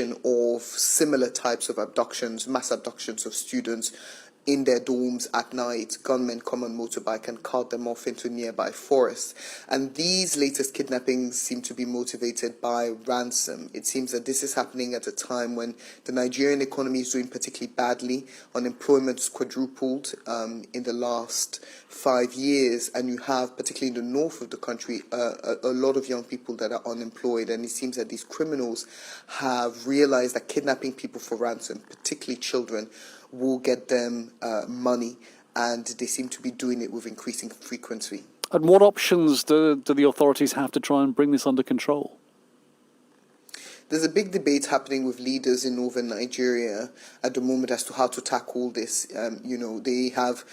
repetition of similar types of abductions, mass abductions of students in their dorms at night. Gunmen come on motorbike and cart them off into nearby forests. And these latest kidnappings seem to be motivated by ransom. It seems that this is happening at a time when the Nigerian economy is doing particularly badly. Unemployment has quadrupled in the last 5 years, and you have, particularly in the north of the country, a lot of young people that are unemployed. And it seems that these criminals have realized that kidnapping people for ransom, particularly children, will get them money, and they seem to be doing it with increasing frequency. And what options do the authorities have to try and bring this under control? There's a big debate happening with leaders in northern Nigeria at the moment as to how to tackle this. They have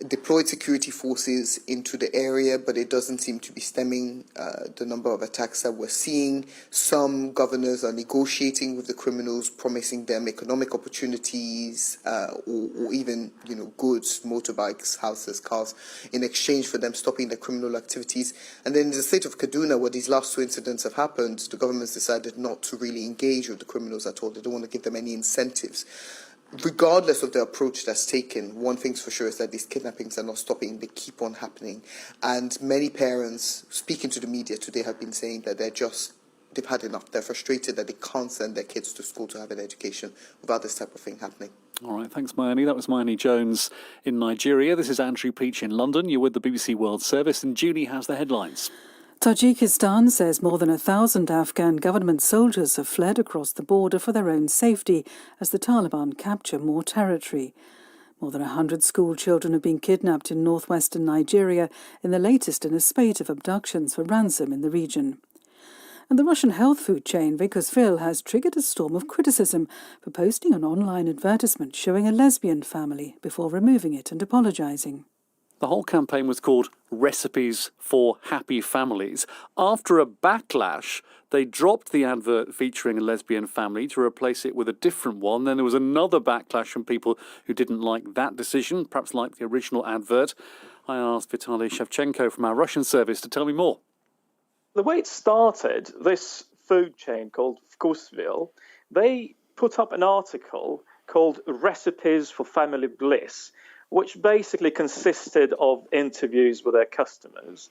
deployed security forces into the area, but it doesn't seem to be stemming the number of attacks that we're seeing. Some governors are negotiating with the criminals, promising them economic opportunities or even, goods, motorbikes, houses, cars, in exchange for them stopping their criminal activities. And then in the state of Kaduna, where these last 2 incidents have happened, the government's decided not to really engage with the criminals at all. They don't want to give them any incentives. Regardless of the approach that's taken, one thing's for sure is that these kidnappings are not stopping. They keep on happening. And many parents, speaking to the media today, have been saying that they've had enough. They're frustrated that they can't send their kids to school to have an education without this type of thing happening. All right, thanks, Mayani. That was Mayani Jones in Nigeria. This is Andrew Peach in London. You're with the BBC World Service, and Julie has the headlines. Tajikistan says more than 1,000 Afghan government soldiers have fled across the border for their own safety as the Taliban capture more territory. More than 100 school children have been kidnapped in northwestern Nigeria in the latest in a spate of abductions for ransom in the region. And the Russian health food chain Breakfiller has triggered a storm of criticism for posting an online advertisement showing a lesbian family before removing it and apologising. The whole campaign was called Recipes for Happy Families. After a backlash, they dropped the advert featuring a lesbian family to replace it with a different one. Then there was another backlash from people who didn't like that decision, perhaps like the original advert. I asked Vitaly Shevchenko from our Russian service to tell me more. The way it started, this food chain called Vkusville, they put up an article called Recipes for Family Bliss, which basically consisted of interviews with their customers.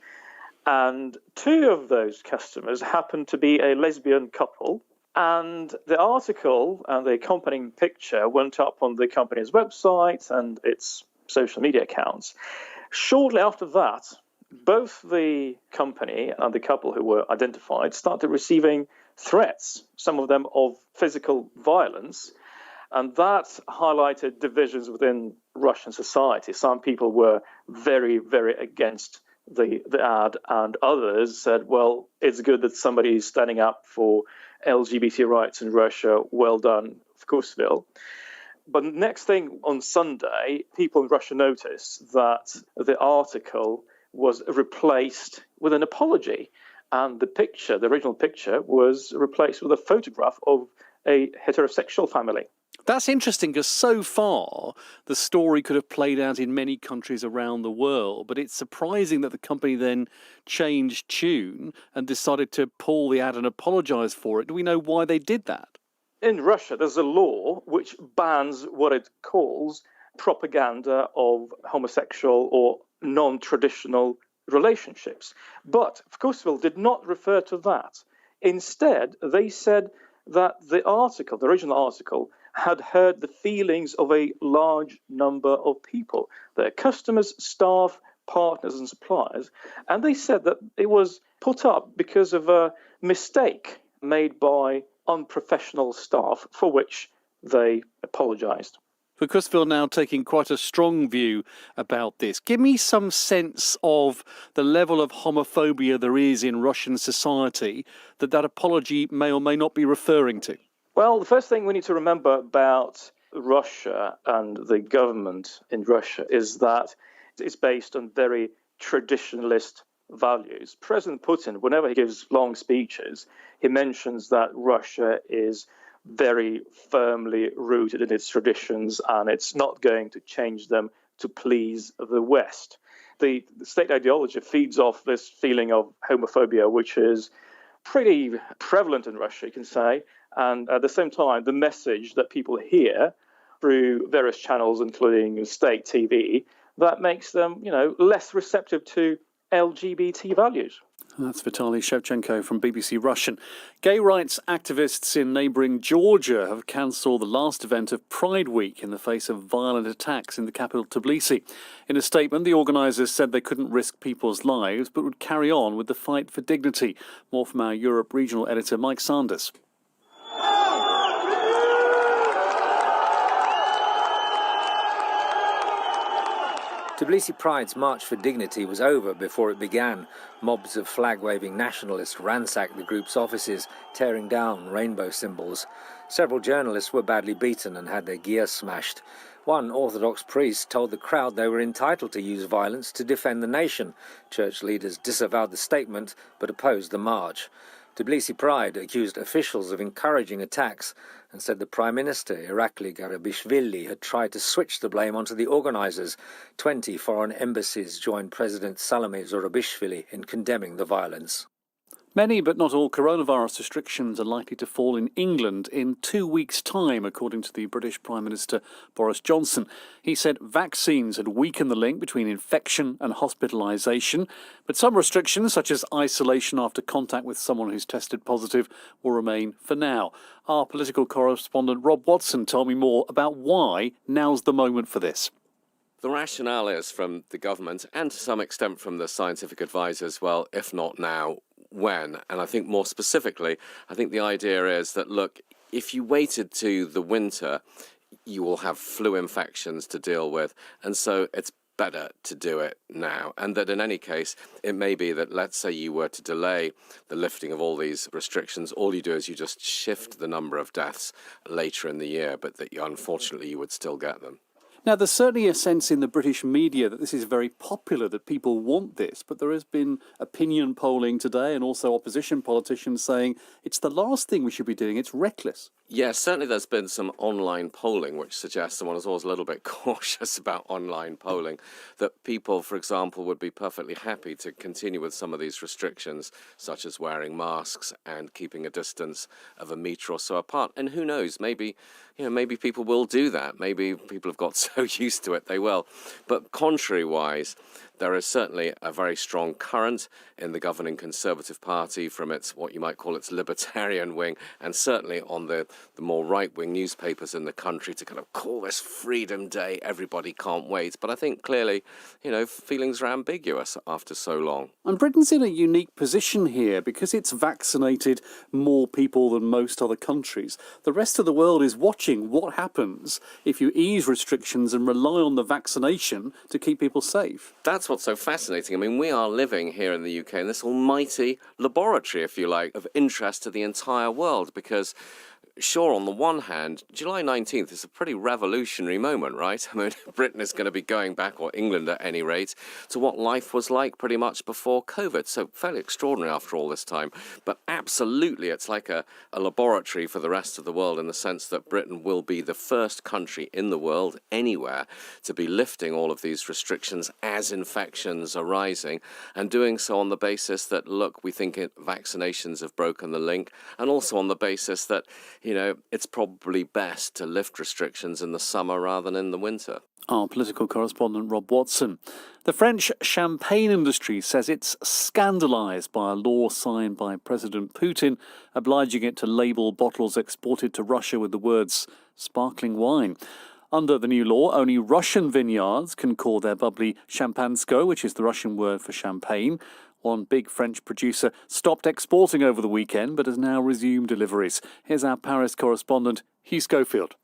And 2 of those customers happened to be a lesbian couple. And the article and the accompanying picture went up on the company's website and its social media accounts. Shortly after that, both the company and the couple who were identified started receiving threats, some of them of physical violence. And that highlighted divisions within Russian society. Some people were very, very against the ad, and others said, well, it's good that somebody is standing up for LGBT rights in Russia. Well done, Vkusville. But next thing on Sunday, people in Russia noticed that the article was replaced with an apology. And the original picture, was replaced with a photograph of a heterosexual family. That's interesting because so far the story could have played out in many countries around the world, but it's surprising that the company then changed tune and decided to pull the ad and apologise for it. Do we know why they did that? In Russia, there's a law which bans what it calls propaganda of homosexual or non-traditional relationships. But Vkusville did not refer to that. Instead, they said that the original article, had hurt the feelings of a large number of people, their customers, staff, partners and suppliers. And they said that it was put up because of a mistake made by unprofessional staff, for which they apologised. Vkusville now taking quite a strong view about this. Give me some sense of the level of homophobia there is in Russian society that apology may or may not be referring to. Well, the first thing we need to remember about Russia and the government in Russia is that it's based on very traditionalist values. President Putin, whenever he gives long speeches, he mentions that Russia is very firmly rooted in its traditions and it's not going to change them to please the West. The state ideology feeds off this feeling of homophobia, which is pretty prevalent in Russia, you can say, And at the same time, the message that people hear through various channels, including state TV, that makes them, less receptive to LGBT values. That's Vitaly Shevchenko from BBC Russian. Gay rights activists in neighbouring Georgia have cancelled the last event of Pride Week in the face of violent attacks in the capital Tbilisi. In a statement, the organisers said they couldn't risk people's lives but would carry on with the fight for dignity. More from our Europe regional editor Mike Sanders. Tbilisi Pride's March for Dignity was over before it began. Mobs of flag-waving nationalists ransacked the group's offices, tearing down rainbow symbols. Several journalists were badly beaten and had their gear smashed. One Orthodox priest told the crowd they were entitled to use violence to defend the nation. Church leaders disavowed the statement but opposed the march. Tbilisi Pride accused officials of encouraging attacks and said the Prime Minister, Irakli Garibashvili, had tried to switch the blame onto the organisers. 20 foreign embassies joined President Salome Zorabishvili in condemning the violence. Many, but not all, coronavirus restrictions are likely to fall in England in 2 weeks' time, according to the British Prime Minister Boris Johnson. He said vaccines had weakened the link between infection and hospitalisation, but some restrictions, such as isolation after contact with someone who's tested positive, will remain for now. Our political correspondent Rob Watson told me more about why now's the moment for this. The rationale is from the government and to some extent from the scientific advisors, well, if not now, when? And I think more specifically, I think the idea is that, look, if you waited to the winter, you will have flu infections to deal with. And so it's better to do it now. And that in any case, it may be that, let's say you were to delay the lifting of all these restrictions, all you do is you just shift the number of deaths later in the year, but that unfortunately you would still get them. Now, there's certainly a sense in the British media that this is very popular, that people want this, but there has been opinion polling today and also opposition politicians saying it's the last thing we should be doing, it's reckless. Yes, certainly there's been some online polling which suggests, and one is always a little bit cautious about online polling, that people, for example, would be perfectly happy to continue with some of these restrictions, such as wearing masks and keeping a distance of a metre or so apart. And who knows, maybe people will do that. Maybe people have got so used to it they will. But contrary-wise, there is certainly a very strong current in the governing Conservative Party from its, what you might call its libertarian wing, and certainly on the more right-wing newspapers in the country to kind of call this Freedom Day, everybody can't wait. But I think clearly, feelings are ambiguous after so long. And Britain's in a unique position here because it's vaccinated more people than most other countries. The rest of the world is watching what happens if you ease restrictions and rely on the vaccination to keep people safe. That's what's so fascinating. I mean, we are living here in the UK in this almighty laboratory, if you like, of interest to the entire world because, sure, on the one hand, July 19th is a pretty revolutionary moment, right? I mean, Britain is going to be going back, or England at any rate, to what life was like pretty much before COVID. So fairly extraordinary after all this time. But absolutely, it's like a laboratory for the rest of the world in the sense that Britain will be the first country in the world, anywhere, to be lifting all of these restrictions as infections are rising and doing so on the basis that, look, we think vaccinations have broken the link, and also on the basis that it's probably best to lift restrictions in the summer rather than in the winter. Our political correspondent Rob Watson. The French champagne industry says it's scandalised by a law signed by President Putin obliging it to label bottles exported to Russia with the words sparkling wine. Under the new law, only Russian vineyards can call their bubbly champansko, which is the Russian word for champagne. One big French producer stopped exporting over the weekend but has now resumed deliveries. Here's our Paris correspondent, Hugh Schofield.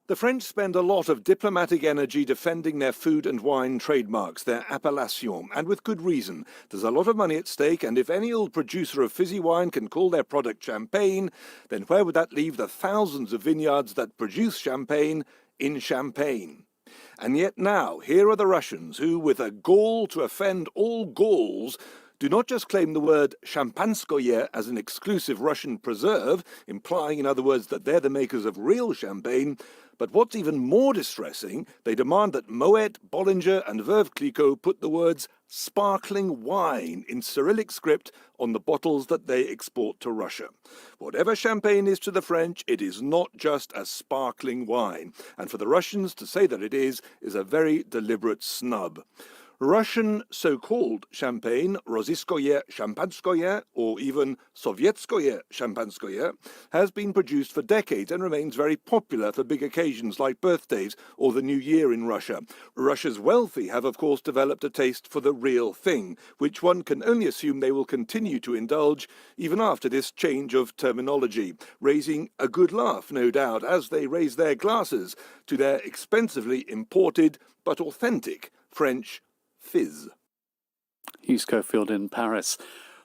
The French spend a lot of diplomatic energy defending their food and wine trademarks, their appellation, and with good reason. There's a lot of money at stake, and if any old producer of fizzy wine can call their product champagne, then where would that leave the thousands of vineyards that produce champagne in Champagne? And yet now, here are the Russians who, with a gall to offend all Gauls, do not just claim the word Champanskoye as an exclusive Russian preserve, implying, in other words, that they're the makers of real champagne, but what's even more distressing, they demand that Moet, Bollinger and Veuve Clicquot put the words sparkling wine in Cyrillic script on the bottles that they export to Russia. Whatever champagne is to the French, it is not just a sparkling wine. And for the Russians to say that it is a very deliberate snub. Russian so-called champagne, Rossiskoye Champanskoye, or even Sovietskoye Champanskoye, has been produced for decades and remains very popular for big occasions like birthdays or the New Year in Russia. Russia's wealthy have, of course, developed a taste for the real thing, which one can only assume they will continue to indulge even after this change of terminology, raising a good laugh, no doubt, as they raise their glasses to their expensively imported but authentic French fizz. Hugh Schofield in Paris.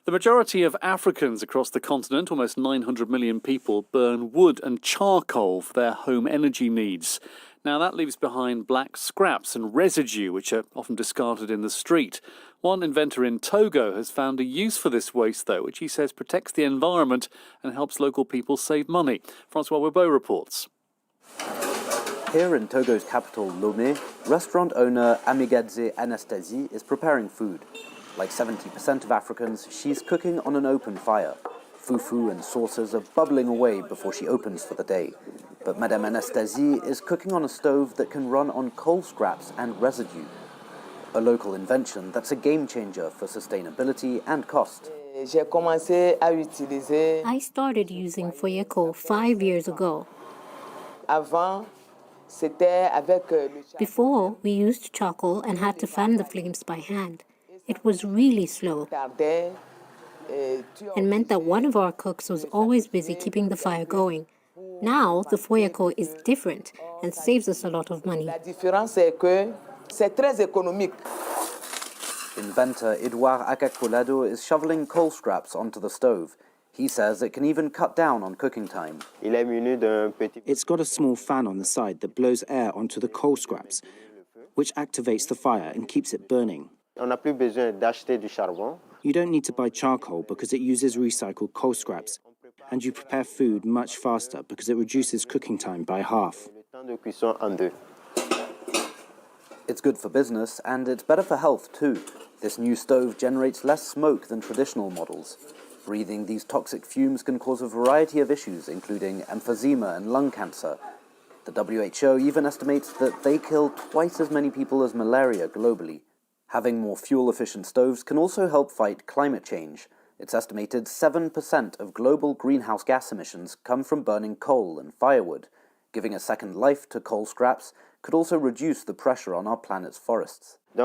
The majority of Africans across the continent, almost 900 million people, burn wood and charcoal for their home energy needs. Now that leaves behind black scraps and residue, which are often discarded in the street. One inventor in Togo has found a use for this waste, though, which he says protects the environment and helps local people save money. Francois Webeau reports. Here in Togo's capital, Lomé, restaurant owner Amigadze Anastasie is preparing food. Like 70% of Africans, she's cooking on an open fire. Fufu and sauces are bubbling away before she opens for the day. But Madame Anastasie is cooking on a stove that can run on coal scraps and residue. A local invention that's a game changer for sustainability and cost. I started using Foyeco 5 years ago. Before, we used charcoal and had to fan the flames by hand. It was really slow and meant that one of our cooks was always busy keeping the fire going. Now, the Foyeco is different and saves us a lot of money. Inventor Edouard Akakolado is shoveling coal scraps onto the stove. He says it can even cut down on cooking time. It's got a small fan on the side that blows air onto the coal scraps, which activates the fire and keeps it burning. You don't need to buy charcoal because it uses recycled coal scraps, and you prepare food much faster because it reduces cooking time by half. It's good for business, and it's better for health too. This new stove generates less smoke than traditional models. Breathing these toxic fumes can cause a variety of issues, including emphysema and lung cancer. The WHO even estimates that they kill twice as many people as malaria globally. Having more fuel-efficient stoves can also help fight climate change. It's estimated 7% of global greenhouse gas emissions come from burning coal and firewood. Giving a second life to coal scraps could also reduce the pressure on our planet's forests. The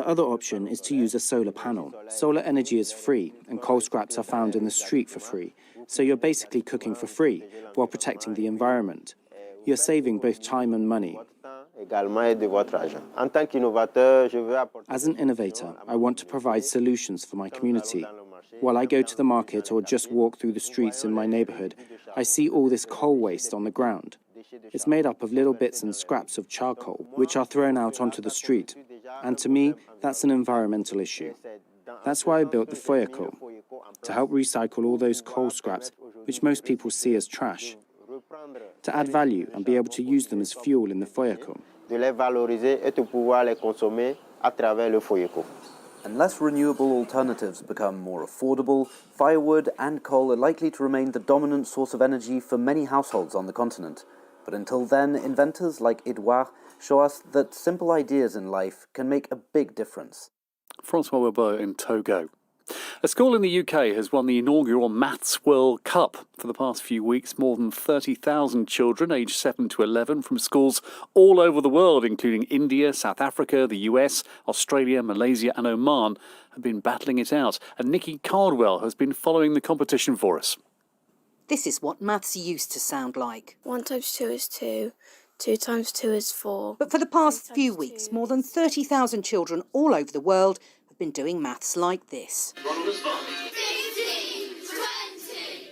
other option is to use a solar panel. Solar energy is free, and coal scraps are found in the street for free. So you're basically cooking for free, while protecting the environment. You're saving both time and money. As an innovator, I want to provide solutions for my community. While I go to the market or just walk through the streets in my neighborhood, I see all this coal waste on the ground. It's made up of little bits and scraps of charcoal, which are thrown out onto the street. And to me, that's an environmental issue. That's why I built the Foyeco, to help recycle all those coal scraps, which most people see as trash, to add value and be able to use them as fuel in the Foyeco. Unless renewable alternatives become more affordable, firewood and coal are likely to remain the dominant source of energy for many households on the continent. But until then, inventors like Edouard show us that simple ideas in life can make a big difference. Francois Webeau in Togo. A school in the UK has won the inaugural Maths World Cup. For the past few weeks, more than 30,000 children aged 7 to 11 from schools all over the world, including India, South Africa, the US, Australia, Malaysia and Oman, have been battling it out. And Nikki Cardwell has been following the competition for us. This is what maths used to sound like. 1 times 2 is 2. 2 times 2 is 4. But for the past few weeks, more than 30,000 children all over the world have been doing maths like this. 15,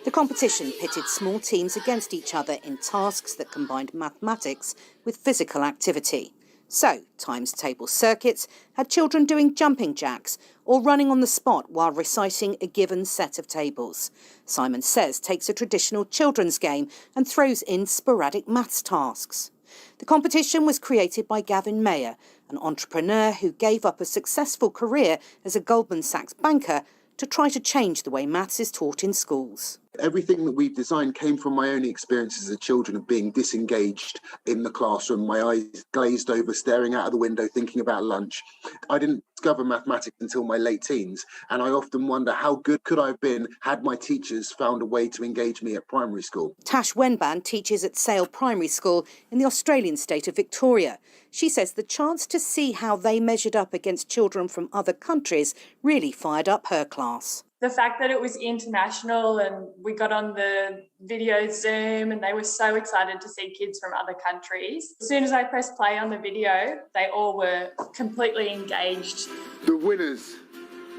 20. The competition pitted small teams against each other in tasks that combined mathematics with physical activity. So, times table circuits had children doing jumping jacks or running on the spot while reciting a given set of tables. Simon Says takes a traditional children's game and throws in sporadic maths tasks. The competition was created by Gavin Mayer, an entrepreneur who gave up a successful career as a Goldman Sachs banker to try to change the way maths is taught in schools. Everything that we've designed came from my own experiences as children of being disengaged in the classroom, my eyes glazed over, staring out of the window, thinking about lunch. I didn't discover mathematics until my late teens, and I often wonder how good could I have been had my teachers found a way to engage me at primary school. Tash Wenban teaches at Sale Primary School in the Australian state of Victoria. She says the chance to see how they measured up against children from other countries really fired up her class. The fact that it was international and we got on the video Zoom and they were so excited to see kids from other countries. As soon as I pressed play on the video, they all were completely engaged. The winners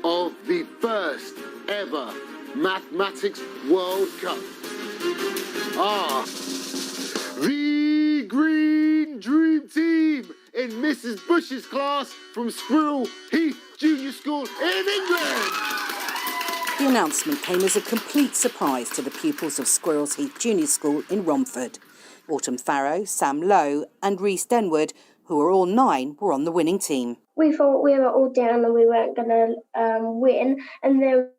of the first ever Mathematics World Cup are the Green Dream Team in Mrs. Bush's class from Squirrel Heath Junior School in England. The announcement came as a complete surprise to the pupils of Squirrels Heath Junior School in Romford. Autumn Farrow, Sam Lowe and Reese Denwood, who are all 9, were on the winning team. We thought we were all down and we weren't going to win, and then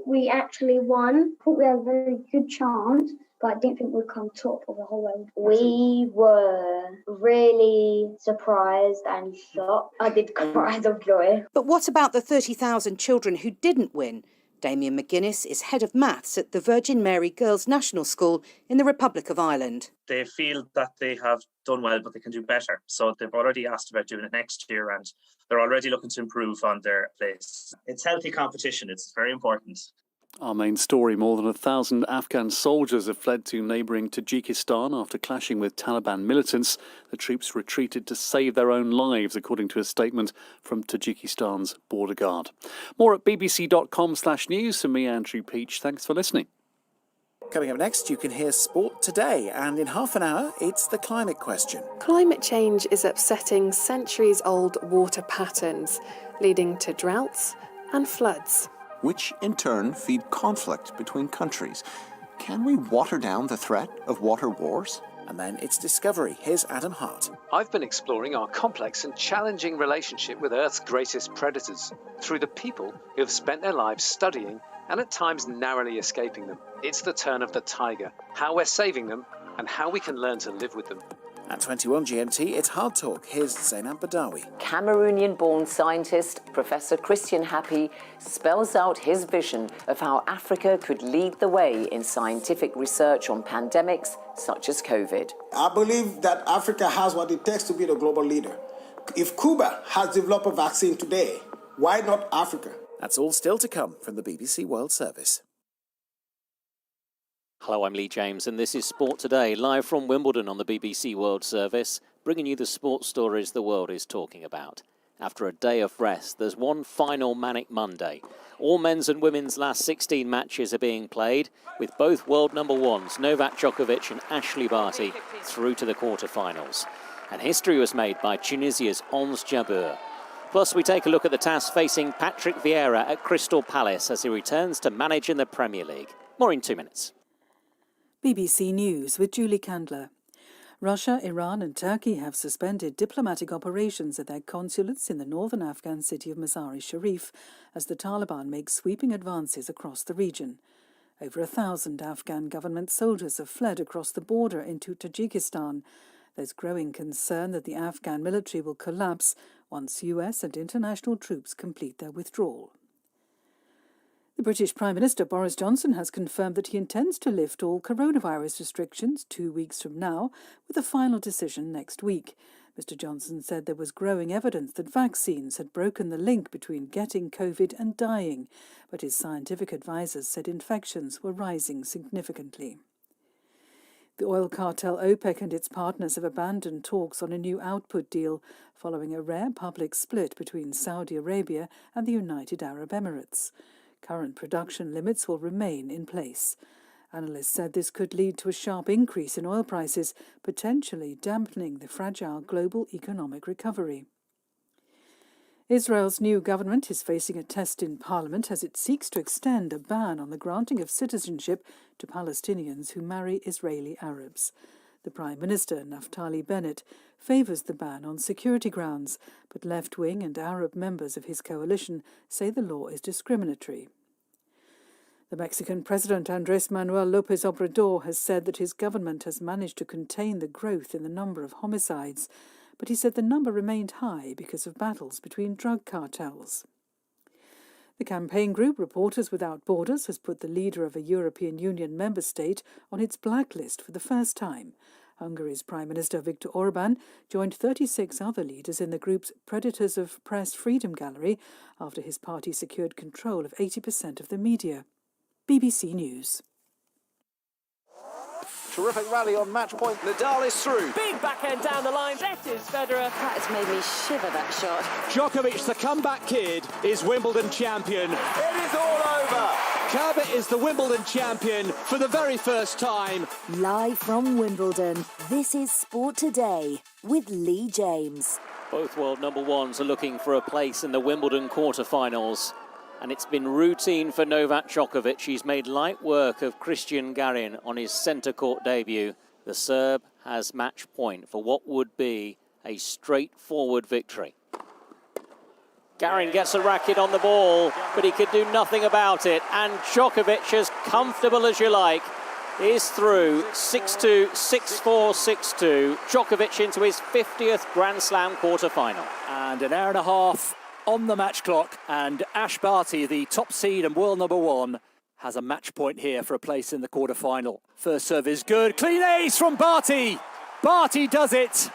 we actually won. I thought we had a very good chance, but I didn't think we'd come top of the whole world. We were really surprised and shocked. I did cry of joy. But what about the 30,000 children who didn't win? Damien McGuinness is head of maths at the Virgin Mary Girls National School in the Republic of Ireland. They feel that they have done well, but they can do better. So they've already asked about doing it next year and they're already looking to improve on their place. It's healthy competition. It's very important. Our main story, more than 1,000 Afghan soldiers have fled to neighbouring Tajikistan after clashing with Taliban militants. The troops retreated to save their own lives, according to a statement from Tajikistan's border guard. More at bbc.com/news. From me, Andrew Peach. Thanks for listening. Coming up next, you can hear Sport Today, and in half an hour, it's the climate question. Climate change is upsetting centuries-old water patterns, leading to droughts and floods, which in turn feed conflict between countries. Can we water down the threat of water wars? And then it's Discovery. Here's Adam Hart. I've been exploring our complex and challenging relationship with Earth's greatest predators through the people who have spent their lives studying and at times narrowly escaping them. It's the turn of the tiger, how we're saving them and how we can learn to live with them. At 21 GMT, it's Hard Talk. Here's Zainab Badawi. Cameroonian-born scientist Professor Christian Happy spells out his vision of how Africa could lead the way in scientific research on pandemics such as COVID. I believe that Africa has what it takes to be the global leader. If Cuba has developed a vaccine today, why not Africa? That's all still to come from the BBC World Service. Hello, I'm Lee James, and this is Sport Today, live from Wimbledon on the BBC World Service, bringing you the sports stories the world is talking about. After a day of rest, there's one final manic Monday. All men's and women's last 16 matches are being played, with both world number ones, Novak Djokovic and Ashley Barty, through to the quarterfinals. And history was made by Tunisia's Ons Jabeur. Plus, we take a look at the task facing Patrick Vieira at Crystal Palace as he returns to manage in the Premier League. More in 2 minutes. BBC News with Julie Candler. Russia, Iran and Turkey have suspended diplomatic operations at their consulates in the northern Afghan city of Mazar-e-Sharif as the Taliban make sweeping advances across the region. Over 1,000 Afghan government soldiers have fled across the border into Tajikistan. There's growing concern that the Afghan military will collapse once US and international troops complete their withdrawal. The British Prime Minister Boris Johnson has confirmed that he intends to lift all coronavirus restrictions 2 weeks from now, with a final decision next week. Mr Johnson said there was growing evidence that vaccines had broken the link between getting COVID and dying, but his scientific advisers said infections were rising significantly. The oil cartel OPEC and its partners have abandoned talks on a new output deal, following a rare public split between Saudi Arabia and the United Arab Emirates. Current production limits will remain in place. Analysts said this could lead to a sharp increase in oil prices, potentially dampening the fragile global economic recovery. Israel's new government is facing a test in parliament as it seeks to extend a ban on the granting of citizenship to Palestinians who marry Israeli Arabs. The Prime Minister, Naftali Bennett, favours the ban on security grounds, but left-wing and Arab members of his coalition say the law is discriminatory. The Mexican President Andrés Manuel López Obrador has said that his government has managed to contain the growth in the number of homicides, but he said the number remained high because of battles between drug cartels. The campaign group Reporters Without Borders has put the leader of a European Union member state on its blacklist for the first time. Hungary's Prime Minister Viktor Orbán joined 36 other leaders in the group's Predators of Press Freedom Gallery after his party secured control of 80% of the media. BBC News. Terrific rally on match point. Nadal is through. Big backhand down the line. That is Federer. That has made me shiver, that shot. Djokovic, the comeback kid, is Wimbledon champion. It is all over. Kerber is the Wimbledon champion for the very first time. Live from Wimbledon, this is Sport Today with Lee James. Both world number ones are looking for a place in the Wimbledon quarterfinals. And it's been routine for Novak Djokovic. He's made light work of Cristian Garin on his centre court debut. The Serb has match point for what would be a straightforward victory. Garin gets a racket on the ball, but he could do nothing about it. And Djokovic, as comfortable as you like, is through 6-2, 6-4, 6-2. Djokovic into his 50th Grand Slam quarter-final. And an hour and a half on the match clock, and Ash Barty, the top seed and world number one, has a match point here for a place in the quarter-final. First serve is good. Clean ace from Barty. Barty does it.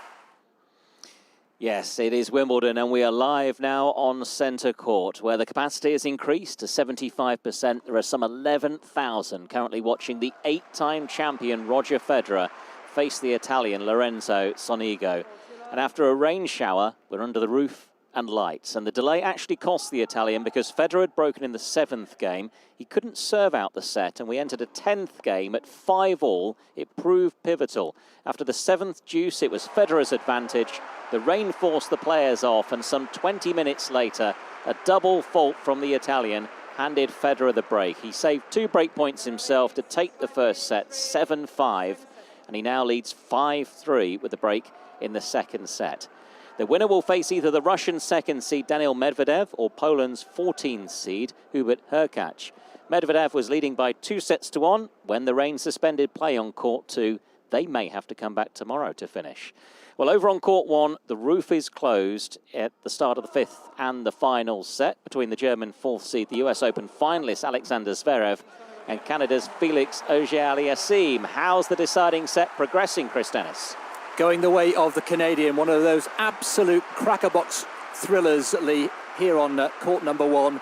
Yes, it is Wimbledon, and we are live now on centre court, where the capacity has increased to 75%. There are some 11,000 currently watching the 8-time champion Roger Federer face the Italian Lorenzo Sonigo. And after a rain shower, we're under the roof and lights. And the delay actually cost the Italian because Federer had broken in the 7th game. He couldn't serve out the set, and we entered a 10th game at 5-all. It proved pivotal. After the 7th deuce, it was Federer's advantage. The rain forced the players off, and some 20 minutes later, a double fault from the Italian handed Federer the break. He saved 2 break points himself to take the first set 7-5, and he now leads 5-3 with the break in the second set. The winner will face either the Russian second seed Daniil Medvedev or Poland's 14th seed Hubert Hurkacz. Medvedev was leading by 2-1 when the rain suspended play on court 2. They may have to come back tomorrow to finish. Well, over on court 1, the roof is closed at the start of the 5th and the final set between the German 4th seed, the US Open finalist Alexander Zverev, and Canada's Felix Auger-Aliassime. How's the deciding set progressing, Chris Dennis? Going the way of the Canadian, one of those absolute crackerbox thrillers, Lee, here on court number 1.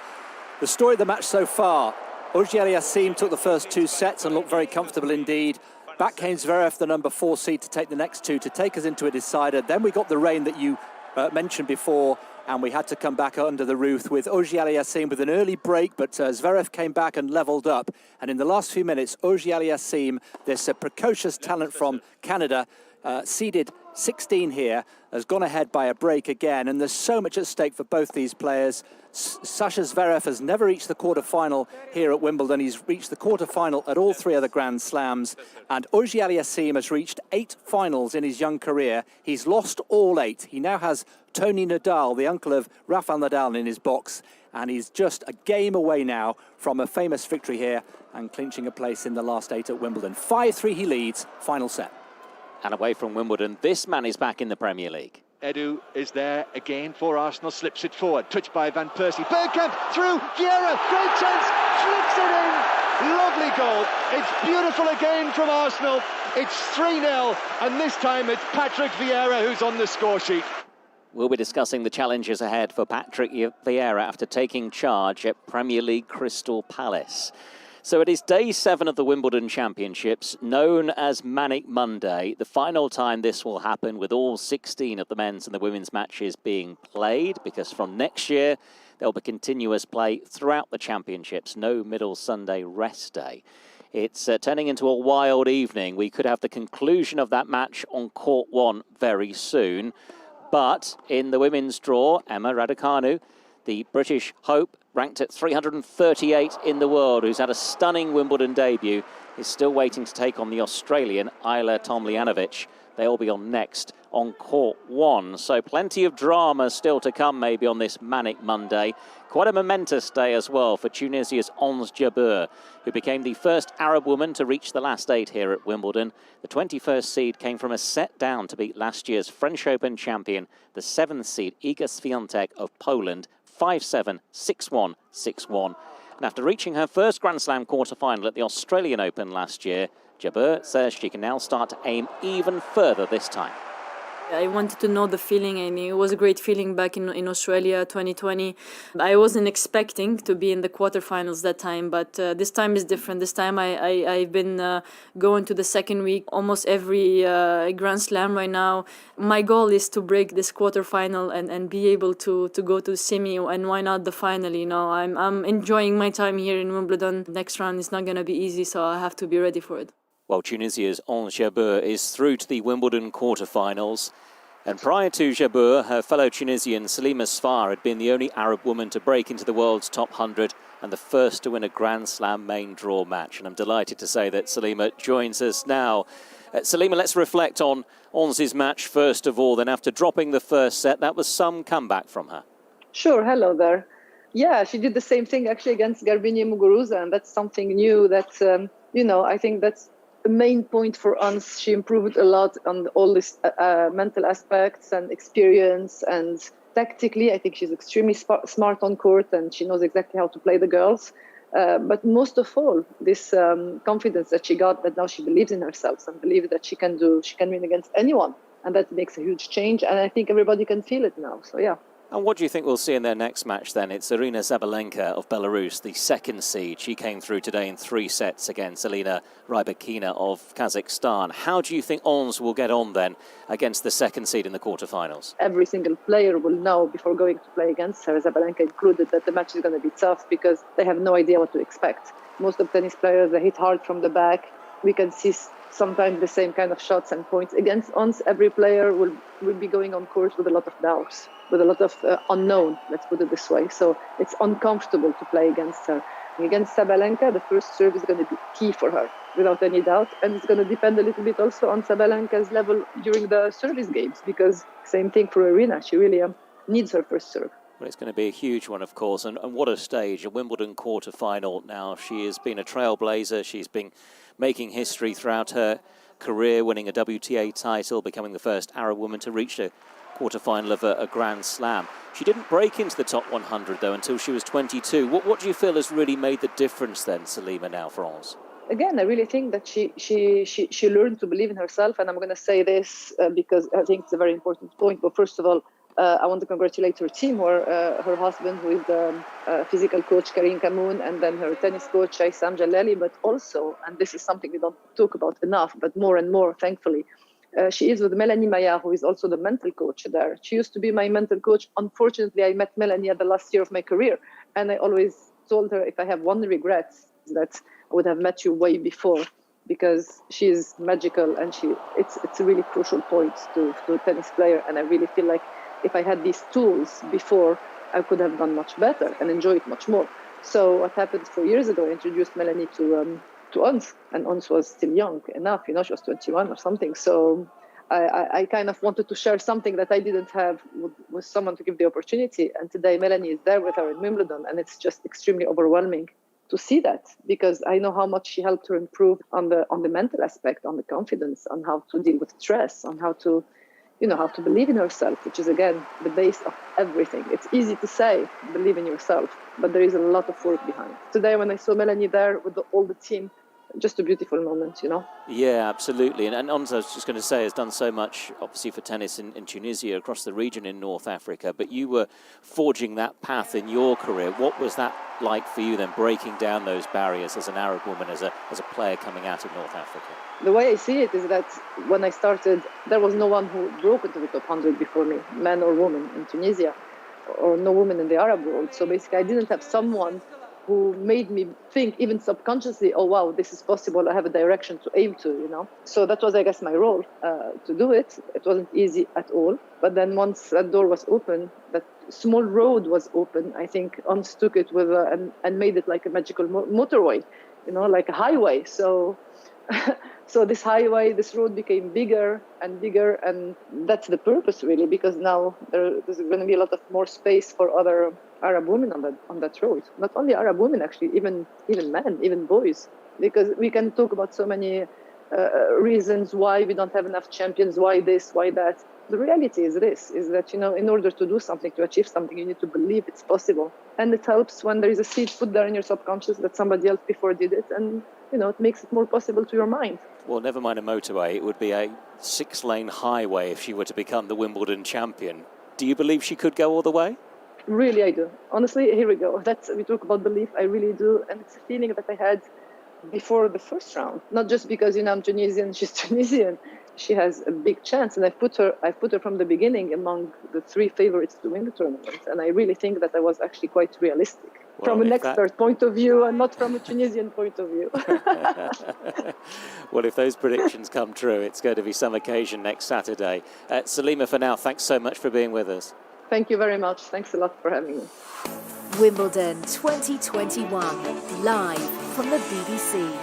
The story of the match so far, Auger-Aliassime took the first 2 sets and looked very comfortable indeed. Back came Zverev, the number 4 seed, to take the next 2, to take us into a decider. Then we got the rain that you mentioned before, and we had to come back under the roof with Auger-Aliassime with an early break, but Zverev came back and levelled up. And in the last few minutes, Auger-Aliassime, this precocious talent from Canada, seeded 16 here, has gone ahead by a break again, and there's so much at stake for both these players. Sasha Zverev has never reached the quarter-final here at Wimbledon. He's reached the quarter-final at all 3 other Grand Slams, and Auger-Aliassime has reached 8 finals in his young career. He's lost all 8. He now has Tony Nadal, the uncle of Rafael Nadal, in his box, and he's just a game away now from a famous victory here and clinching a place in the last 8 at Wimbledon. 5-3 he leads, final set. And away from Wimbledon, this man is back in the Premier League. Edu is there again for Arsenal, slips it forward, touched by Van Persie. Bergkamp through, Vieira, great chance, flicks it in. Lovely goal. It's beautiful again from Arsenal. It's 3-0, and this time it's Patrick Vieira who's on the score sheet. We'll be discussing the challenges ahead for Patrick Vieira after taking charge at Premier League Crystal Palace. So it is day 7 of the Wimbledon Championships, known as Manic Monday. The final time this will happen with all 16 of the men's and the women's matches being played, because from next year there'll be continuous play throughout the championships, no middle Sunday rest day. It's turning into a wild evening. We could have the conclusion of that match on court 1 very soon. But in the women's draw, Emma Raducanu, the British hope, ranked at 338 in the world, who's had a stunning Wimbledon debut, is still waiting to take on the Australian Ayla Tomljanovic. They'll be on next on court 1. So plenty of drama still to come maybe on this manic Monday. Quite a momentous day as well for Tunisia's Ons Jabeur, who became the first Arab woman to reach the last 8 here at Wimbledon. The 21st seed came from a set down to beat last year's French Open champion, the 7th seed Iga Swiatek of Poland, 5-7, 6-1, 6-1. And after reaching her first Grand Slam quarter-final at the Australian Open last year, Jabeur says she can now start to aim even further this time. I wanted to know the feeling, and it was a great feeling back in Australia 2020. I wasn't expecting to be in the quarterfinals that time, but this time is different. This time I've been going to the second week almost every Grand Slam right now. My goal is to break this quarterfinal and be able to go to the semi, and why not the final. You know, I'm enjoying my time here in Wimbledon. Next round is not going to be easy, so I have to be ready for it. Well, Tunisia's Ons Jabeur is through to the Wimbledon quarterfinals. And prior to Jabeur, her fellow Tunisian Salima Sfar had been the only Arab woman to break into the world's top 100 and the first to win a Grand Slam main draw match. And I'm delighted to say that Salima joins us now. Salima, let's reflect on Ons's match first of all. Then after dropping the first set, that was some comeback from her. Sure, hello there. Yeah, she did the same thing actually against Garbine Muguruza, and that's something new that, I think that's the main point for Ons. She improved a lot on all these mental aspects and experience, and tactically I think she's extremely smart on court, and she knows exactly how to play the girls. But most of all, this confidence that she got, that now she believes in herself and believes that she can win against anyone, and that makes a huge change, and I think everybody can feel it now. So yeah. And what do you think we'll see in their next match then? It's Aryna Sabalenka of Belarus, the 2nd seed. She came through today in 3 sets against Alina Rybakina of Kazakhstan. How do you think Ons will get on then against the 2nd seed in the quarterfinals? Every single player will know before going to play against her, Sabalenka included, that the match is going to be tough because they have no idea what to expect. Most of tennis players, they hit hard from the back. We can see sometimes the same kind of shots and points. Against Ons, every player will be going on court with a lot of doubts, with a lot of unknown, let's put it this way. So it's uncomfortable to play against her. Against Sabalenka, the first serve is going to be key for her, without any doubt. And it's going to depend a little bit also on Sabalenka's level during the service games, because same thing for Aryna, she really needs her first serve. Well, it's going to be a huge one, of course, and what a stage, a Wimbledon quarter-final now. She has been a trailblazer. She's been making history throughout her career, winning a WTA title, becoming the first Arab woman to reach a quarter-final of a Grand Slam. She didn't break into the top 100, though, until she was 22. What do you feel has really made the difference then, Salima, now for Ons? Again, I really think that she learned to believe in herself, and I'm going to say this because I think it's a very important point. But first of all, I want to congratulate her team, her husband, who is the physical coach, Karim Kamoun, and then her tennis coach, Aysam Jalali. But also, and this is something we don't talk about enough, but more and more, thankfully, she is with Melanie Maya, who is also the mental coach there. She used to be my mental coach. Unfortunately, I met Melanie at the last year of my career, and I always told her if I have one regret, that I would have met you way before, because she is magical, and it's a really crucial point to a tennis player. And I really feel like if I had these tools before, I could have done much better and enjoy it much more. So what happened 4 years ago, I introduced Melanie to Ons, and Ons was still young enough, she was 21 or something. So I kind of wanted to share something that I didn't have with someone to give the opportunity. And today Melanie is there with her in Wimbledon, and it's just extremely overwhelming to see that, because I know how much she helped her improve on the mental aspect, on the confidence, on how to deal with stress, on how to believe in herself, which is, again, the base of everything. It's easy to say, believe in yourself, but there is a lot of work behind. Today, when I saw Melanie there with all the team, just a beautiful moment, Yeah, absolutely. And Ons, I was just going to say, has done so much, obviously, for tennis in Tunisia, across the region in North Africa, but you were forging that path in your career. What was that like for you then, breaking down those barriers as an Arab woman, as a player coming out of North Africa? The way I see it is that when I started, there was no one who broke into the top 100 before me, man or woman, in Tunisia, or no woman in the Arab world. So basically, I didn't have someone who made me think, even subconsciously, oh wow, this is possible. I have a direction to aim to, you know. So that was, I guess, my role to do it. It wasn't easy at all. But then once that door was open, that small road was open, I think Ons took it with and made it like a magical motorway, you know, like a highway. So so this highway, this road became bigger and bigger, and that's the purpose really, because now there's going to be a lot of more space for other Arab women on that road. Not only Arab women, actually, even men, even boys, because we can talk about so many reasons why we don't have enough champions, why this, why that. The reality is this, is that, you know, in order to do something, to achieve something, you need to believe it's possible. And it helps when there is a seed put there in your subconscious that somebody else before did it, and, you know, it makes it more possible to your mind. Well, never mind a motorway, it would be a 6-lane highway if she were to become the Wimbledon champion. Do you believe she could go all the way? Really, I do. Honestly, here we go. We talk about belief, I really do. And it's a feeling that I had before the first round. Not just because, you know, I'm Tunisian, she's Tunisian. She has a big chance, and I've put her from the beginning among the 3 favorites to win the tournament. And I really think that I was actually quite realistic. Well, from an expert point of view and not from a Tunisian point of view. Well, if those predictions come true, it's going to be some occasion next Saturday. Salima, for now, thanks so much for being with us. Thank you very much. Thanks a lot for having me. Wimbledon 2021, live from the BBC.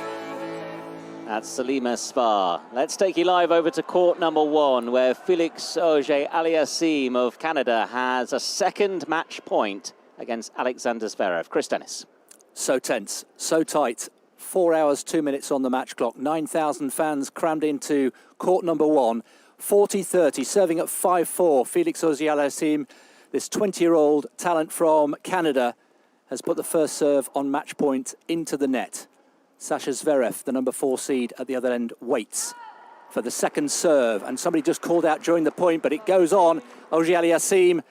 That's Salima Spar. Let's take you live over to court number 1, where Felix Auger-Aliassime of Canada has a second match point against Alexander Zverev. Chris Dennis. So tense, so tight. 4 hours, 2 minutes on the match clock. 9,000 fans crammed into court number 1. 40-30, serving at 5-4. Felix Auger-Aliassime, this 20-year-old talent from Canada, has put the first serve on match point into the net. Sasha Zverev, the number 4 seed at the other end, waits for the second serve. And somebody just called out during the point, but it goes on. Auger-Aliassime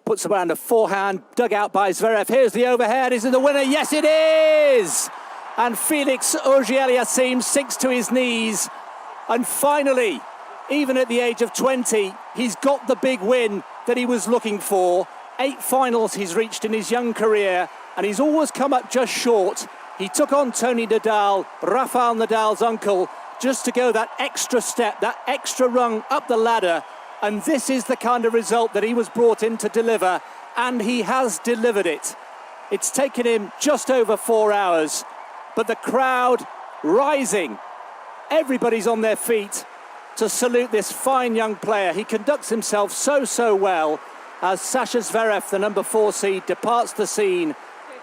puts around a forehand, dug out by Zverev. Here's the overhead. Is it the winner? Yes, it is! And Felix Auger-Aliassime sinks to his knees. And finally, even at the age of 20, he's got the big win that he was looking for. 8 finals he's reached in his young career, and he's always come up just short. He took on Tony Nadal, Rafael Nadal's uncle, just to go that extra step, that extra rung up the ladder. And this is the kind of result that he was brought in to deliver, and he has delivered it. It's taken him just over 4 hours, but the crowd rising. Everybody's on their feet to salute this fine young player. He conducts himself so well as Sasha Zverev, the number 4 seed, departs the scene.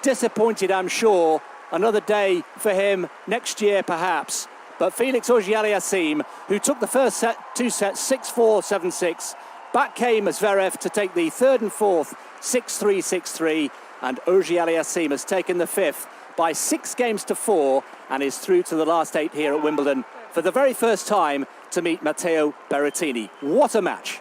Disappointed, I'm sure. Another day for him next year, perhaps. But Felix Auger-Aliassime, who took the first set, 2 sets, 6-4, 7-6, back came Zverev to take the third and fourth, 6-3, 6-3, and Auger-Aliassime has taken the fifth by 6 games to 4 and is through to the last 8 here at Wimbledon for the very first time to meet Matteo Berrettini. What a match.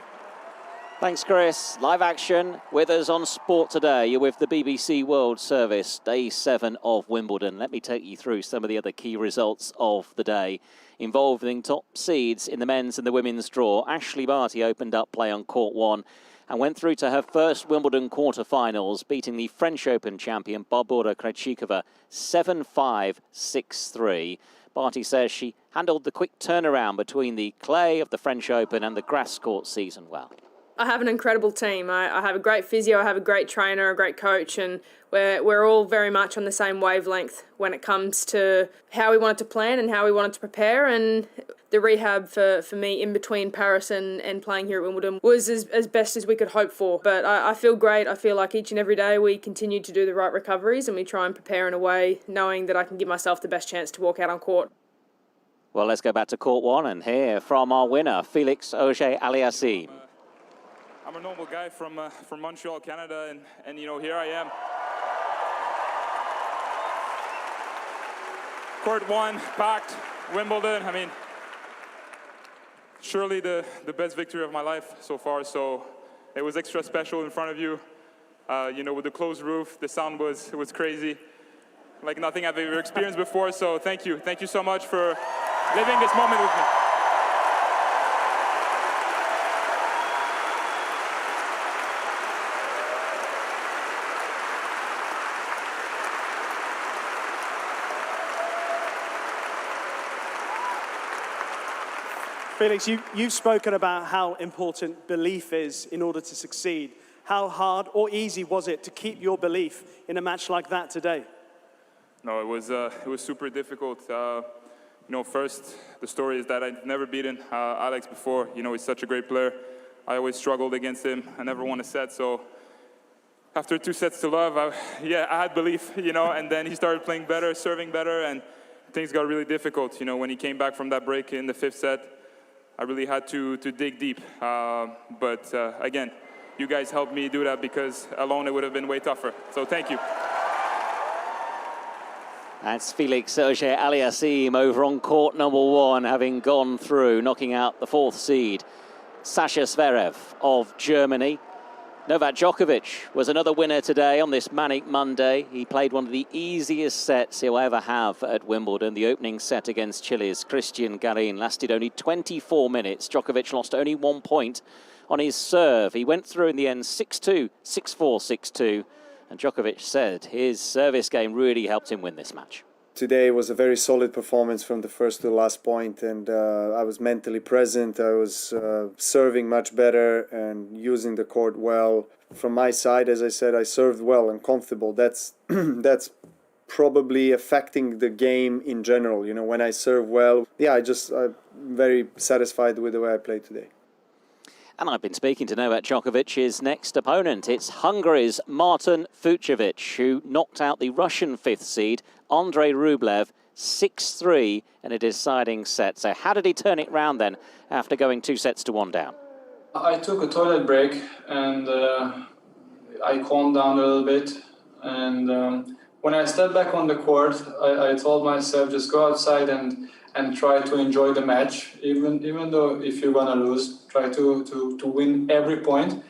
Thanks, Chris. Live action with us on Sport Today. You're with the BBC World Service, day 7 of Wimbledon. Let me take you through some of the other key results of the day involving top seeds in the men's and the women's draw. Ashleigh Barty opened up play on court 1 and went through to her first Wimbledon quarter-finals, beating the French Open champion Barbora Krejcikova 7-5, 6-3. Barty says she handled the quick turnaround between the clay of the French Open and the grass court season well. I have an incredible team. I have a great physio, I have a great trainer, a great coach, and we're all very much on the same wavelength when it comes to how we wanted to plan and how we wanted to prepare. And the rehab for me in between Paris and playing here at Wimbledon was as best as we could hope for. But I feel great. I feel like each and every day we continue to do the right recoveries and we try and prepare in a way knowing that I can give myself the best chance to walk out on court. Well, let's go back to court 1 and hear from our winner, Felix Auger-Aliassime. I'm a normal guy from Montreal, Canada, and you know, here I am. Court 1, packed, Wimbledon. I mean, surely the best victory of my life so far, so it was extra special in front of you. You know, with the closed roof, the sound was crazy, like nothing I've ever experienced before, so thank you so much for living this moment with me. Felix, you've spoken about how important belief is in order to succeed. How hard or easy was it to keep your belief in a match like that today? No, it was super difficult. First, the story is that I've never beaten Alex before. He's such a great player. I always struggled against him. I never won a set, so after 2 sets to love, I had belief, and then he started playing better, serving better, and things got really difficult. When he came back from that break in the 5th set, I really had to dig deep. But again, you guys helped me do that because alone it would have been way tougher. So thank you. That's Felix Auger-Aliassime over on court number 1, having gone through, knocking out the 4th seed, Sasha Zverev of Germany. Novak Djokovic was another winner today on this Manic Monday. He played one of the easiest sets he'll ever have at Wimbledon. The opening set against Chile's Cristian Garin lasted only 24 minutes. Djokovic lost only 1 point on his serve. He went through in the end 6-2, 6-4, 6-2. And Djokovic said his service game really helped him win this match. Today was a very solid performance from the first to the last point, and I was mentally present. I was serving much better and using the court well. From my side, as I said, I served well and comfortable. That's probably affecting the game in general. When I serve well, I'm very satisfied with the way I played today. And I've been speaking to Novak Djokovic's next opponent. It's Hungary's Martin Fucsovics, who knocked out the Russian 5th seed, Andrei Rublev, 6-3 in a deciding set. So how did he turn it round then after going 2 sets to 1 down? I took a toilet break and I calmed down a little bit. And when I stepped back on the court, I told myself, just go outside and try to enjoy the match, even though if you're gonna lose, try to win every point.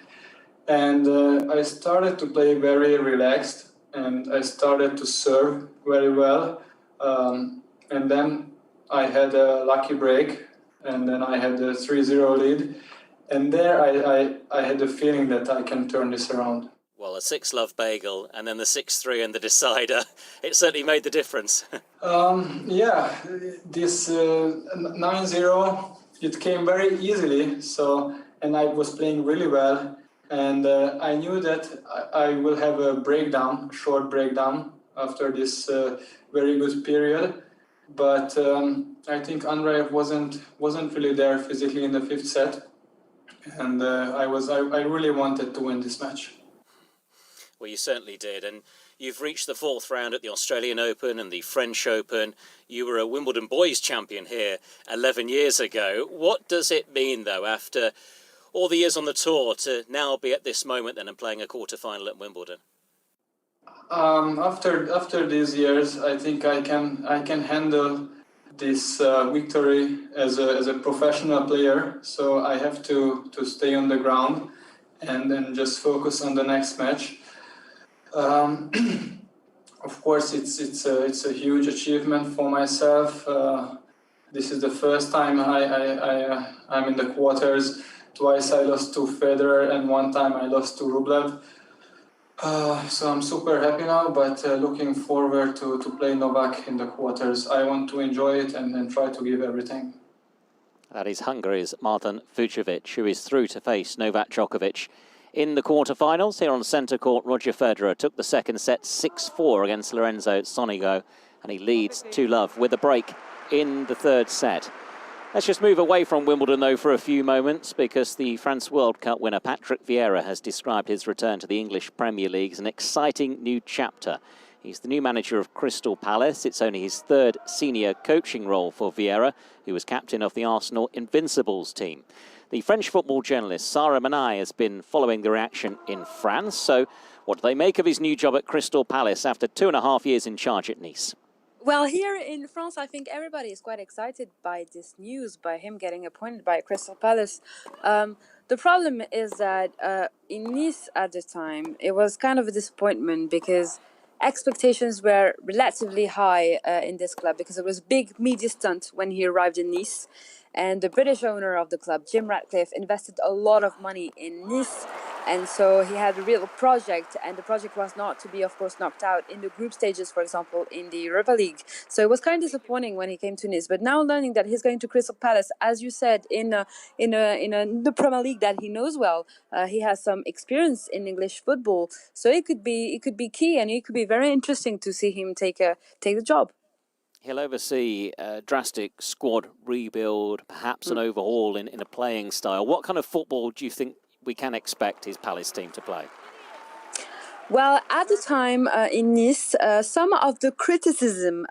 And I started to play very relaxed, and I started to serve very well. And then I had a lucky break, and then I had a 3-0 lead. And there I had the feeling that I can turn this around. Well, a 6-love bagel and then the 6-3 and the decider, it certainly made the difference. This 9-0, it came very easily. And I was playing really well. And I knew that I will have a breakdown, short breakdown after this very good period. But I think Andrei wasn't really there physically in the 5th set. And I really wanted to win this match. Well, you certainly did, and you've reached the 4th round at the Australian Open and the French Open. You were a Wimbledon boys champion here 11 years ago. What does it mean, though, after all the years on the tour, to now be at this moment then and playing a quarter-final at Wimbledon? After these years, I think I can handle this victory as a professional player. So I have to stay on the ground and then just focus on the next match. Of course, it's a huge achievement for myself. This is the first time I'm in the quarters. Twice I lost to Federer, and 1 time I lost to Rublev. So I'm super happy now, but looking forward to play Novak in the quarters. I want to enjoy it and try to give everything. That is Hungary's Martin Fucsovics, who is through to face Novak Djokovic in the quarterfinals. Here on centre court, Roger Federer took the 2nd set 6-4 against Lorenzo Sonego, and he leads 2-love with a break in the 3rd set. Let's just move away from Wimbledon, though, for a few moments, because the France World Cup winner Patrick Vieira has described his return to the English Premier League as an exciting new chapter. He's the new manager of Crystal Palace. It's only his 3rd senior coaching role for Vieira, who was captain of the Arsenal Invincibles team. The French football journalist Sarah Manai has been following the reaction in France. So what do they make of his new job at Crystal Palace after 2.5 years in charge at Nice? Well, here in France, I think everybody is quite excited by this news, by him getting appointed by Crystal Palace. The problem is that in Nice at the time, it was kind of a disappointment because expectations were relatively high in this club because it was a big media stunt when he arrived in Nice. And the British owner of the club, Jim Ratcliffe, invested a lot of money in Nice. And so he had a real project, and the project was not to be, of course, knocked out in the group stages, for example, in the Europa League. So it was kind of disappointing when he came to Nice. But now learning that he's going to Crystal Palace, as you said, in the Premier League that he knows well, he has some experience in English football. So it could be key, and it could be very interesting to see him take the job. He'll oversee a drastic squad rebuild, perhaps an overhaul in a playing style. What kind of football do you think we can expect his Palace team to play? Well, at the time in Nice, some of the criticism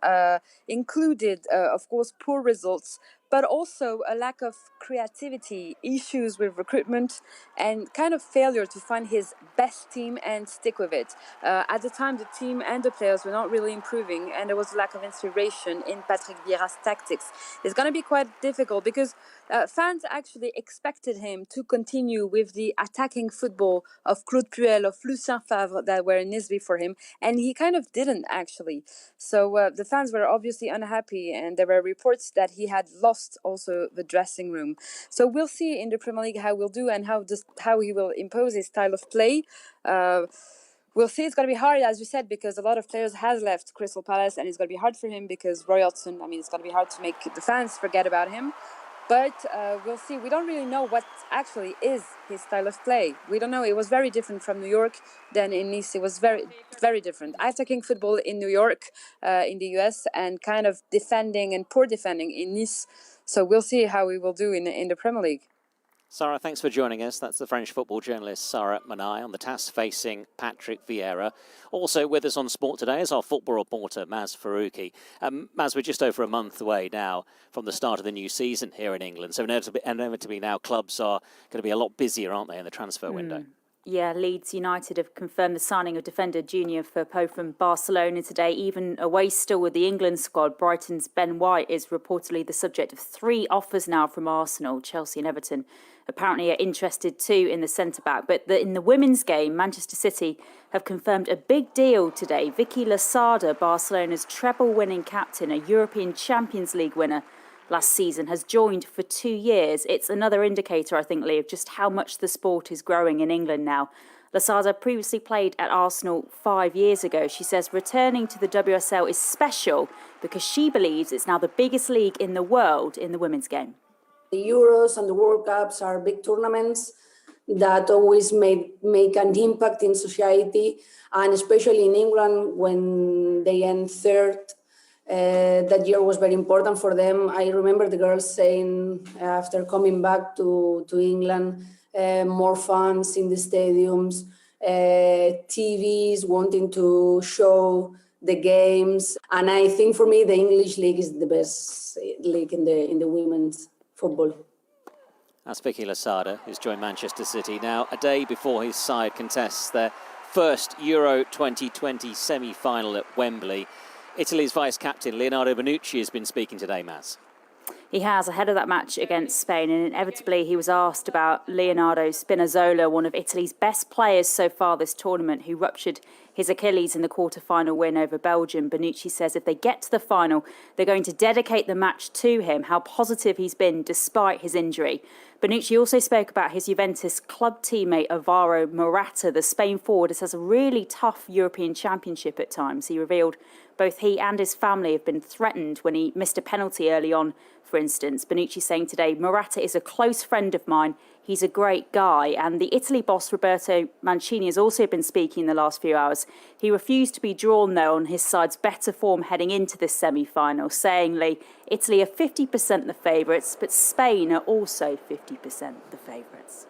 included, of course, poor results, but also a lack of creativity, issues with recruitment, and kind of failure to find his best team and stick with it. At the time, the team and the players were not really improving, and there was a lack of inspiration in Patrick Vieira's tactics. It's going to be quite difficult because fans actually expected him to continue with the attacking football of Claude Puel, of Lucien Favre that were in Nice before him, and he kind of didn't actually. So the fans were obviously unhappy, and there were reports that he had lost also the dressing room. So we'll see in the Premier League how we'll do and how he will impose his style of play. We'll see. It's going to be hard, as you said, because a lot of players has left Crystal Palace, and it's going to be hard for him because Roy Hodgson, it's going to be hard to make the fans forget about him. But we'll see. We don't really know what actually is his style of play. We don't know. It was very different from New York than in Nice. It was very, very different. Attacking football in New York, in the US, and kind of defending and poor defending in Nice. So we'll see how we will do in the Premier League. Sarah, thanks for joining us. That's the French football journalist Sarah Manai on the task facing Patrick Vieira. Also with us on Sport Today is our football reporter, Maz Faruqi. Maz, we're just over a month away now from the start of the new season here in England. So inevitably now clubs are going to be a lot busier, aren't they, in the transfer window? Yeah, Leeds United have confirmed the signing of defender Junior Firpo from Barcelona today. Even away still with the England squad, Brighton's Ben White is reportedly the subject of 3 offers now from Arsenal. Chelsea and Everton apparently are interested too in the centre-back. But in the women's game, Manchester City have confirmed a big deal today. Vicky Losada, Barcelona's treble-winning captain, a European Champions League winner last season, has joined for 2 years. It's another indicator, I think, Lee, of just how much the sport is growing in England now. Losada previously played at Arsenal 5 years ago. She says returning to the WSL is special because she believes it's now the biggest league in the world in the women's game. The Euros and the World Cups are big tournaments that always make an impact in society, and especially in England when they end third. That year was very important for them. I remember the girls saying after coming back to England, more fans in the stadiums, TVs wanting to show the games. And I think for me, the English league is the best league in the women's football. That's Vicky Losada, who's joined Manchester City now a day before his side contests their first Euro 2020 semi-final at Wembley. Italy's vice-captain Leonardo Bonucci has been speaking today, Maz. He has, ahead of that match against Spain, and inevitably he was asked about Leonardo Spinazzola, one of Italy's best players so far this tournament, who ruptured his Achilles in the quarter-final win over Belgium. Bonucci says if they get to the final, they're going to dedicate the match to him, how positive he's been despite his injury. Bonucci also spoke about his Juventus club teammate Alvaro Morata. The Spain forward has a really tough European Championship at times. He revealed both he and his family have been threatened when he missed a penalty early on, for instance. Bonucci saying today, Morata is a close friend of mine. He's a great guy. And the Italy boss, Roberto Mancini, has also been speaking in the last few hours. He refused to be drawn, though, on his side's better form heading into this semi-final, saying, Lee, Italy are 50% the favourites, but Spain are also 50% the favourites.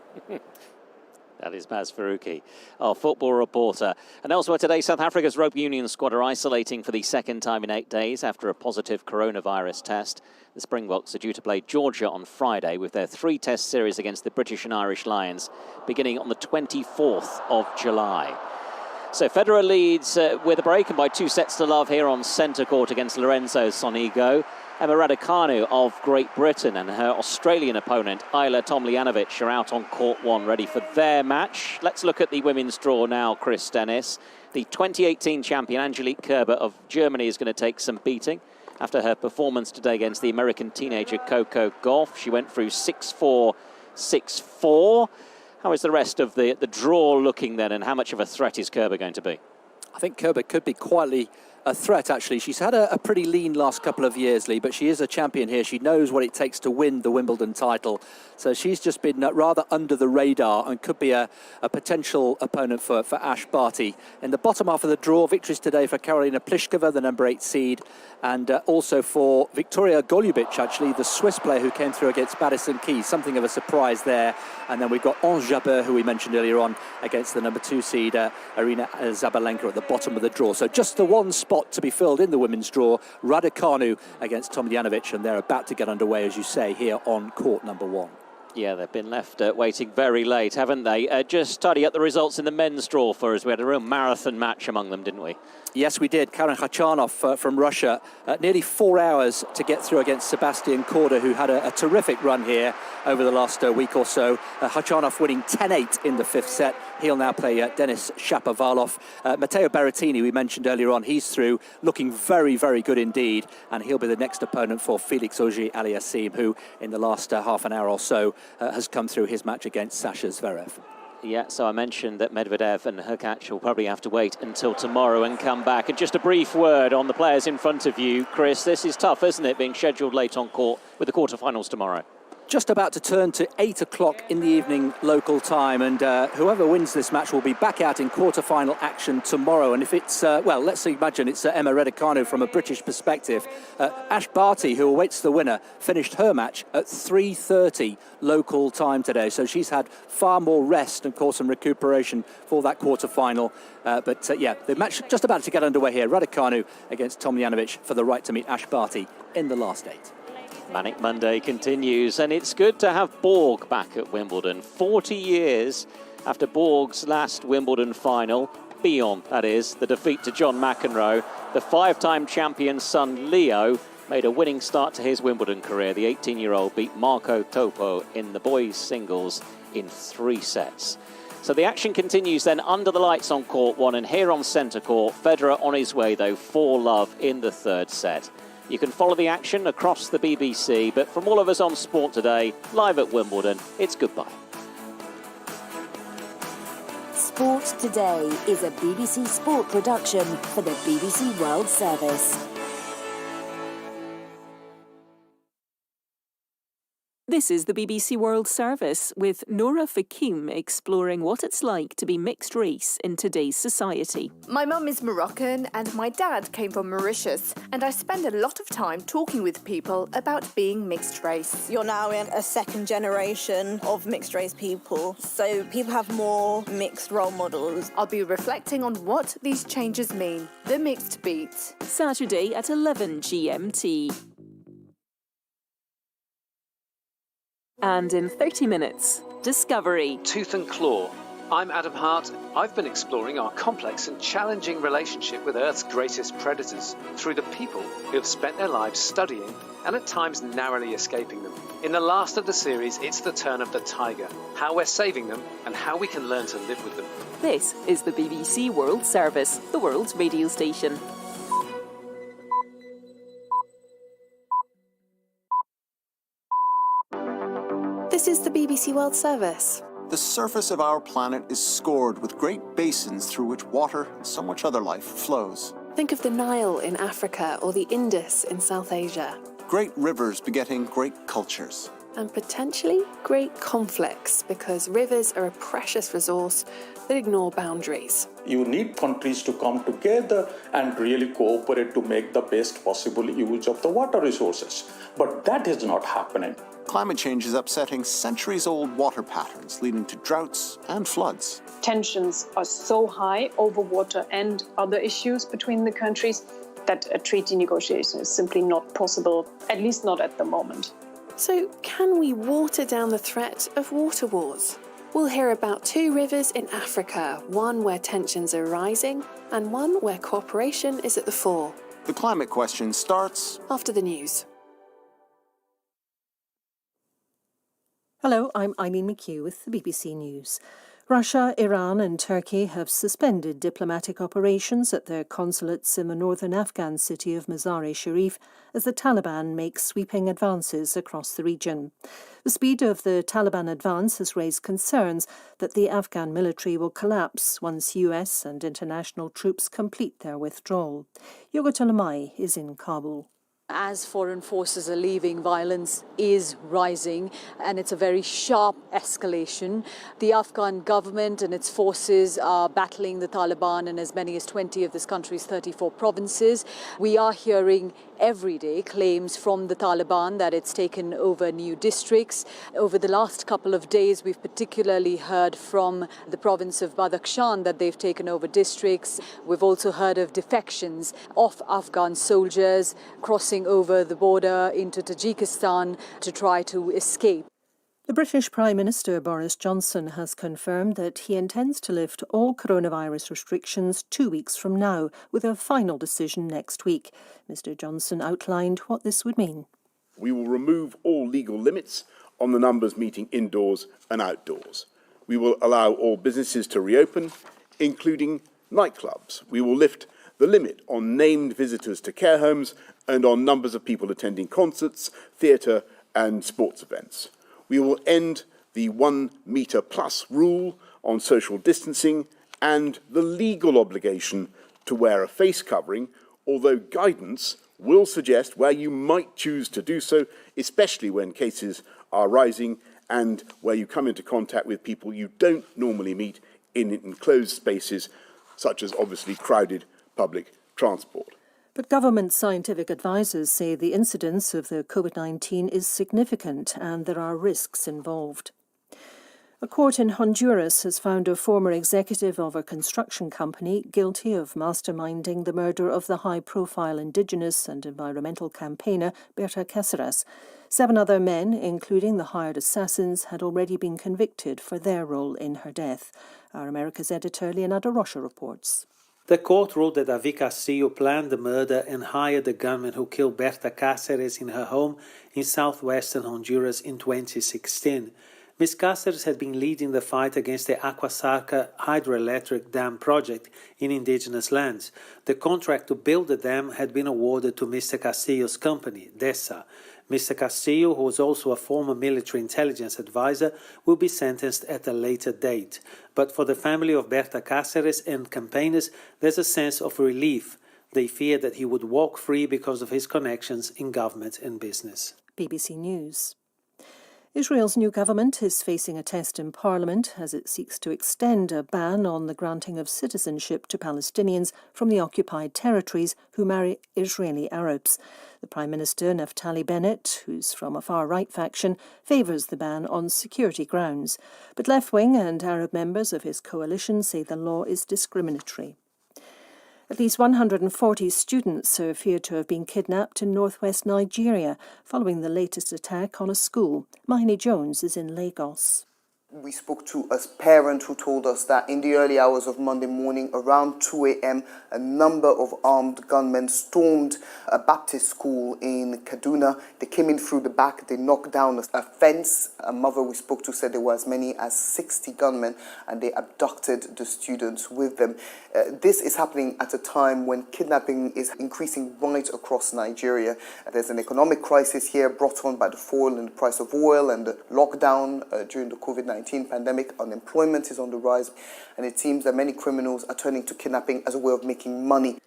That is Maz Faruqi, our football reporter. And elsewhere today, South Africa's rugby union squad are isolating for the second time in 8 days after a positive coronavirus test. The Springboks are due to play Georgia on Friday with their 3-test series against the British and Irish Lions beginning on the 24th of July. So Federer leads with a break and by 2-0 here on centre court against Lorenzo Sonigo. Emma Raducanu of Great Britain and her Australian opponent, Ayla Tomljanovic, are out on court 1 ready for their match. Let's look at the women's draw now, Chris Dennis. The 2018 champion, Angelique Kerber of Germany, is going to take some beating after her performance today against the American teenager Coco Gauff. She went through 6-4, 6-4. How is the rest of the draw looking then, and how much of a threat is Kerber going to be? I think Kerber could be quietly a threat, actually. She's had a pretty lean last couple of years, Lee, but she is a champion here. She knows what it takes to win the Wimbledon title. So she's just been rather under the radar and could be a potential opponent for Ash Barty. In the bottom half of the draw, victories today for Karolina Pliskova, the number 8 seed, and also for Victoria Golubic, actually, the Swiss player who came through against Madison Keys. Something of a surprise there. And then we've got Ons Jabeur, who we mentioned earlier on, against the number 2 seed, Arina Zabalenka, at the bottom of the draw. So just the one spot to be filled in the women's draw, Raducanu against Tomljanovic, and they're about to get underway, as you say, here on court number 1. Yeah, they've been left waiting very late, haven't they? Just study up the results in the men's draw for us. We had a real marathon match among them, didn't we? Yes, we did. Karen Khachanov from Russia, nearly 4 hours to get through against Sebastian Korda, who had a terrific run here over the last week or so. Khachanov winning 10-8 in the 5th set. He'll now play Denis Shapovalov. Matteo Berrettini, we mentioned earlier on, he's through, looking very, very good indeed. And he'll be the next opponent for Felix Auger-Aliassime, who in the last half an hour or so has come through his match against Sasha Zverev. Yeah, so I mentioned that Medvedev and Hurkacz will probably have to wait until tomorrow and come back. And just a brief word on the players in front of you, Chris. This is tough, isn't it, being scheduled late on court with the quarterfinals tomorrow? Just about to turn to 8 o'clock in the evening local time, and whoever wins this match will be back out in quarter-final action tomorrow. And if it's, well, let's imagine it's Emma Raducanu from a British perspective. Ash Barty, who awaits the winner, finished her match at 3:30 local time today. So she's had far more rest and, of course, some recuperation for that quarter-final. Yeah, the match just about to get underway here. Raducanu against Tomljanovic for the right to meet Ash Barty in the last 8. Manic Monday continues, and it's good to have Borg back at Wimbledon. 40 years after Borg's last Wimbledon final, beyond, that is, the defeat to John McEnroe, the 5-time champion's son Leo made a winning start to his Wimbledon career. The 18-year-old beat Marco Topo in the boys' singles in 3 sets. So the action continues then under the lights on court 1, and here on centre court, Federer on his way, though, 4-love in the 3rd set. You can follow the action across the BBC, but from all of us on Sport Today, live at Wimbledon, it's goodbye. Sport Today is a BBC Sport production for the BBC World Service. This is the BBC World Service with Noura Fakim exploring what it's like to be mixed race in today's society. My mum is Moroccan and my dad came from Mauritius, and I spend a lot of time talking with people about being mixed race. You're now in a 2nd generation of mixed race people, so people have more mixed role models. I'll be reflecting on what these changes mean. The Mixed Beat. Saturday at 11 GMT. And in 30 minutes, Discovery. Tooth and Claw. I'm Adam Hart. I've been exploring our complex and challenging relationship with Earth's greatest predators through the people who have spent their lives studying and at times narrowly escaping them. In the last of the series, it's the turn of the tiger, how we're saving them and how we can learn to live with them. This is the BBC World Service, the world's radio station. This is the BBC World Service. The surface of our planet is scored with great basins through which water and so much other life flows. Think of the Nile in Africa or the Indus in South Asia. Great rivers begetting great cultures. And potentially great conflicts, because rivers are a precious resource that ignore boundaries. You need countries to come together and really cooperate to make the best possible use of the water resources. But that is not happening. Climate change is upsetting centuries-old water patterns, leading to droughts and floods. Tensions are so high over water and other issues between the countries that a treaty negotiation is simply not possible, at least not at the moment. So can we water down the threat of water wars? We'll hear about 2 rivers in Africa, one where tensions are rising and one where cooperation is at the fore. The climate question starts after the news. Hello, I'm Eileen McHugh with the BBC News. Russia, Iran and Turkey have suspended diplomatic operations at their consulates in the northern Afghan city of Mazar-e-Sharif as the Taliban make sweeping advances across the region. The speed of the Taliban advance has raised concerns that the Afghan military will collapse once US and international troops complete their withdrawal. Yogita Lamai is in Kabul. As foreign forces are leaving, violence is rising and it's a very sharp escalation. The Afghan government and its forces are battling the Taliban in as many as 20 of this country's 34 provinces. We are hearing every day claims from the Taliban that it's taken over new districts. Over the last couple of days, we've particularly heard from the province of Badakhshan that they've taken over districts. We've also heard of defections of Afghan soldiers crossing over the border into Tajikistan to try to escape. The British Prime Minister Boris Johnson has confirmed that he intends to lift all coronavirus restrictions 2 weeks from now, with a final decision next week. Mr Johnson outlined what this would mean. We will remove all legal limits on the numbers meeting indoors and outdoors. We will allow all businesses to reopen, including nightclubs. We will lift the limit on named visitors to care homes and on numbers of people attending concerts, theatre and sports events. We will end the 1 metre plus rule on social distancing and the legal obligation to wear a face covering, although guidance will suggest where you might choose to do so, especially when cases are rising and where you come into contact with people you don't normally meet in enclosed spaces, such as obviously crowded public transport. But government scientific advisers say the incidence of the COVID-19 is significant and there are risks involved. A court in Honduras has found a former executive of a construction company guilty of masterminding the murder of the high-profile indigenous and environmental campaigner Berta Cáceres. 7 other men, including the hired assassins, had already been convicted for their role in her death. Our America's editor Leonardo Rocha reports. The court ruled that David Castillo planned the murder and hired the gunman who killed Berta Cáceres in her home in southwestern Honduras in 2016. Ms. Cáceres had been leading the fight against the Aquasarca hydroelectric dam project in indigenous lands. The contract to build the dam had been awarded to Mr. Castillo's company, DESA. Mr. Castillo, who was also a former military intelligence advisor, will be sentenced at a later date. But for the family of Berta Cáceres and campaigners, there's a sense of relief. They fear that he would walk free because of his connections in government and business. BBC News. Israel's new government is facing a test in Parliament as it seeks to extend a ban on the granting of citizenship to Palestinians from the occupied territories who marry Israeli Arabs. The Prime Minister, Naftali Bennett, who's from a far-right faction, favours the ban on security grounds. But left-wing and Arab members of his coalition say the law is discriminatory. At least 140 students are feared to have been kidnapped in northwest Nigeria following the latest attack on a school. Mahini Jones is in Lagos. We spoke to a parent who told us that in the early hours of Monday morning, around 2 a.m., a number of armed gunmen stormed a Baptist school in Kaduna. They came in through the back, they knocked down a fence. A mother we spoke to said there were as many as 60 gunmen and they abducted the students with them. This is happening at a time when kidnapping is increasing right across Nigeria. There's an economic crisis here brought on by the fall in the price of oil and the lockdown during the COVID-19 pandemic. Unemployment is on the rise, and it seems that many criminals are turning to kidnapping as a way of making money.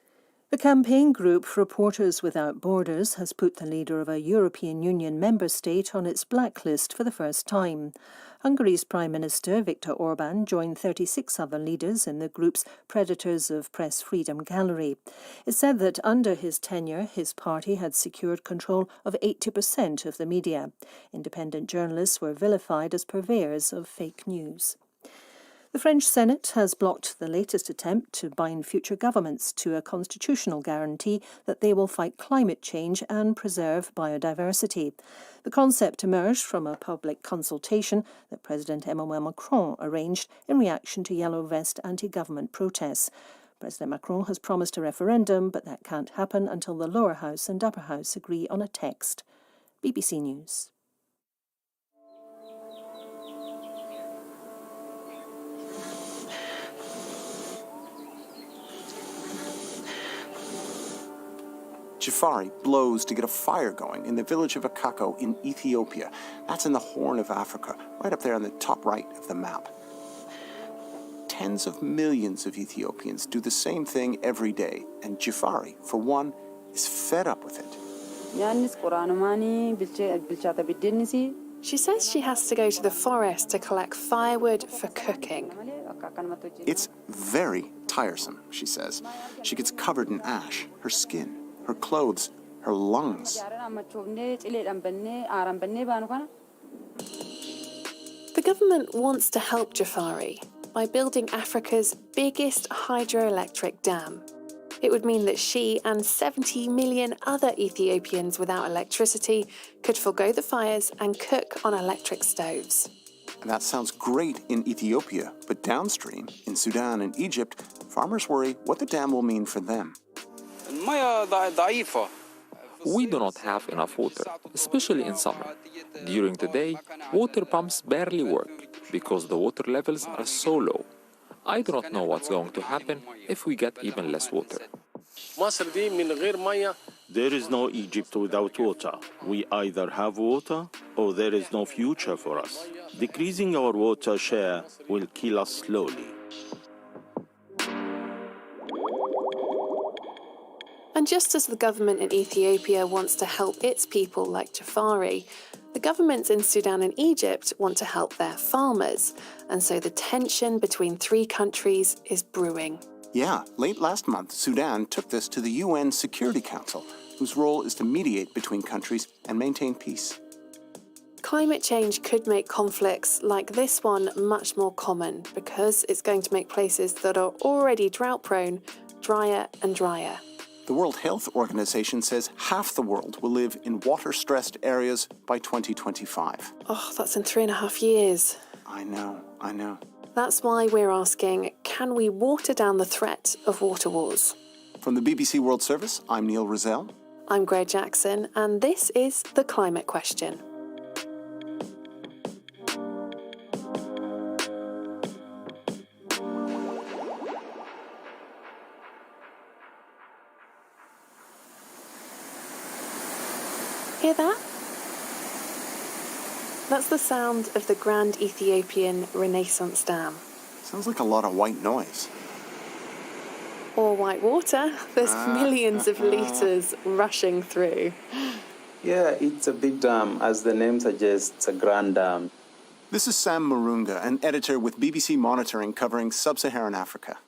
The campaign group Reporters Without Borders has put the leader of a European Union member state on its blacklist for the first time. Hungary's Prime Minister Viktor Orban joined 36 other leaders in the group's Predators of Press Freedom gallery. It said that under his tenure, his party had secured control of 80% of the media. Independent journalists were vilified as purveyors of fake news. The French Senate has blocked the latest attempt to bind future governments to a constitutional guarantee that they will fight climate change and preserve biodiversity. The concept emerged from a public consultation that President Emmanuel Macron arranged in reaction to Yellow Vest anti-government protests. President Macron has promised a referendum, but that can't happen until the lower house and upper house agree on a text. BBC News. Jafari blows to get a fire going in the village of Akako in Ethiopia. That's in the Horn of Africa, right up there on the top right of the map. Tens of millions of Ethiopians do the same thing every day, and Jafari, for one, is fed up with it. She says she has to go to the forest to collect firewood for cooking. It's very tiresome, she says. She gets covered in ash, her skin, her clothes, her lungs. The government wants to help Jafari by building Africa's biggest hydroelectric dam. It would mean that she and 70 million other Ethiopians without electricity could forgo the fires and cook on electric stoves. And that sounds great in Ethiopia, but downstream, in Sudan and Egypt, farmers worry what the dam will mean for them. We do not have enough water, especially in summer. During the day, water pumps barely work because the water levels are so low. I do not know what's going to happen if we get even less water. There is no Egypt without water. We either have water or there is no future for us. Decreasing our water share will kill us slowly. And just as the government in Ethiopia wants to help its people like Jafari, the governments in Sudan and Egypt want to help their farmers. And so the tension between three countries is brewing. Yeah, late last month, Sudan took this to the UN Security Council, whose role is to mediate between countries and maintain peace. Climate change could make conflicts like this one much more common because it's going to make places that are already drought-prone drier and drier. The World Health Organization says half the world will live in water-stressed areas by 2025. Oh, that's in 3.5 years. I know. That's why we're asking, can we water down the threat of water wars? From the BBC World Service, I'm Neil Rizal. I'm Greg Jackson, and this is The Climate Question. Hear that? That's the sound of the Grand Ethiopian Renaissance Dam. Sounds like a lot of white noise. Or white water. There's millions of litres rushing through. Yeah, it's a big dam. As the name suggests, it's a grand dam. This is Sam Marunga, an editor with BBC Monitoring covering sub-Saharan Africa.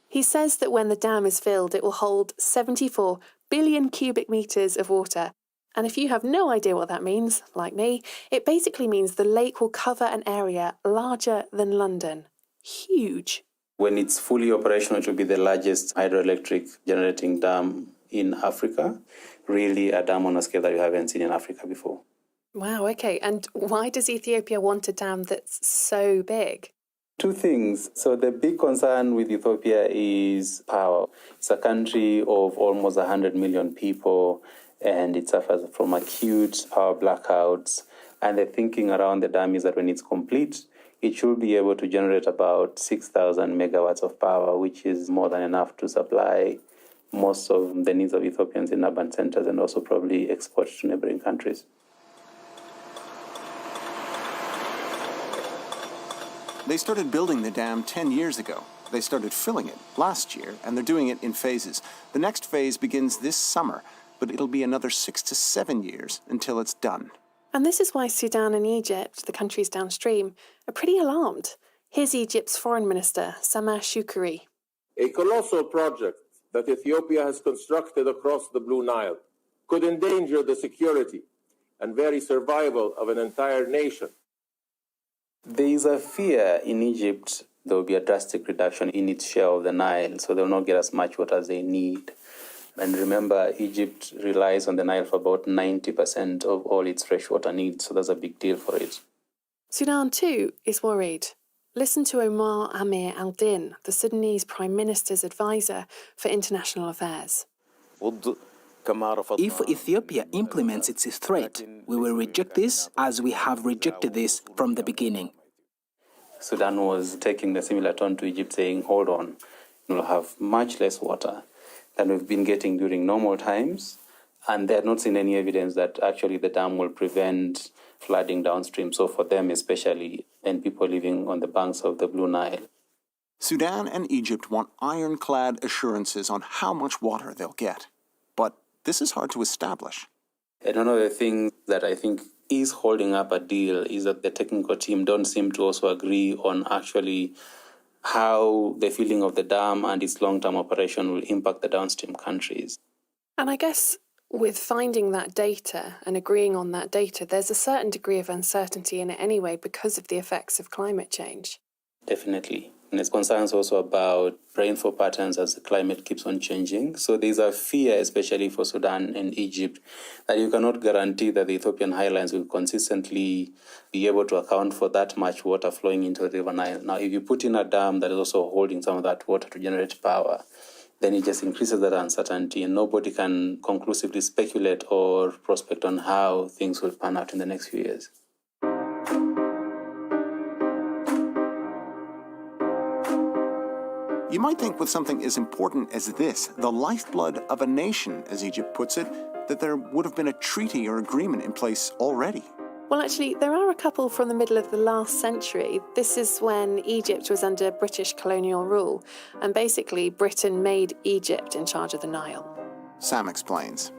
He says that when the dam is filled, it will hold 74 billion cubic metres of water. And if you have no idea what that means, like me, it basically means the lake will cover an area larger than London. Huge. When it's fully operational, it will be the largest hydroelectric generating dam in Africa. Really a dam on a scale that you haven't seen in Africa before. Wow, okay. And why does Ethiopia want a dam that's so big? Two things. So the big concern with Ethiopia is power. It's a country of almost 100 million people, and it suffers from acute power blackouts. And the thinking around the dam is that when it's complete, it should be able to generate about 6,000 megawatts of power, which is more than enough to supply most of the needs of Ethiopians in urban centers and also probably export to neighboring countries. They started building the dam 10 years ago. They started filling it last year, and they're doing it in phases. The next phase begins this summer, but it'll be another 6 to 7 years until it's done. And this is why Sudan and Egypt, the countries downstream, are pretty alarmed. Here's Egypt's Foreign Minister, Sameh Shoukry. A colossal project that Ethiopia has constructed across the Blue Nile could endanger the security and very survival of an entire nation. There is a fear in Egypt there will be a drastic reduction in its share of the Nile, so they will not get as much water as they need. And remember, Egypt relies on the Nile for about 90% of all its freshwater needs, so that's a big deal for it. Sudan, too, is worried. Listen to Omar Amir al-Din, the Sudanese Prime Minister's advisor for international affairs. If Ethiopia implements its threat, we will reject this as we have rejected this from the beginning. Sudan was taking a similar tone to Egypt, saying, hold on, we'll have much less water than we've been getting during normal times, And they had not seen any evidence that actually the dam will prevent flooding downstream. So for them especially, and people living on the banks of the Blue Nile. Sudan and Egypt want ironclad assurances on how much water they'll get. But this is hard to establish. And one of the things that I think is holding up a deal is that the technical team don't seem to also agree on actually how the filling of the dam and its long-term operation will impact the downstream countries. And I guess with finding that data and agreeing on that data, there's a certain degree of uncertainty in it anyway because of the effects of climate change. Definitely. And there's concerns also about rainfall patterns as the climate keeps on changing. So there's a fear, especially for Sudan and Egypt, that you cannot guarantee that the Ethiopian highlands will consistently be able to account for that much water flowing into the River Nile. Now, if you put in a dam that is also holding some of that water to generate power, then it just increases that uncertainty, and nobody can conclusively speculate or prospect on how things will pan out in the next few years. You might think with something as important as this, the lifeblood of a nation, as Egypt puts it, that there would have been a treaty or agreement in place already. Well, actually, there are a couple from the middle of the last century. This is when Egypt was under British colonial rule, and basically Britain made Egypt in charge of the Nile. Sam explains.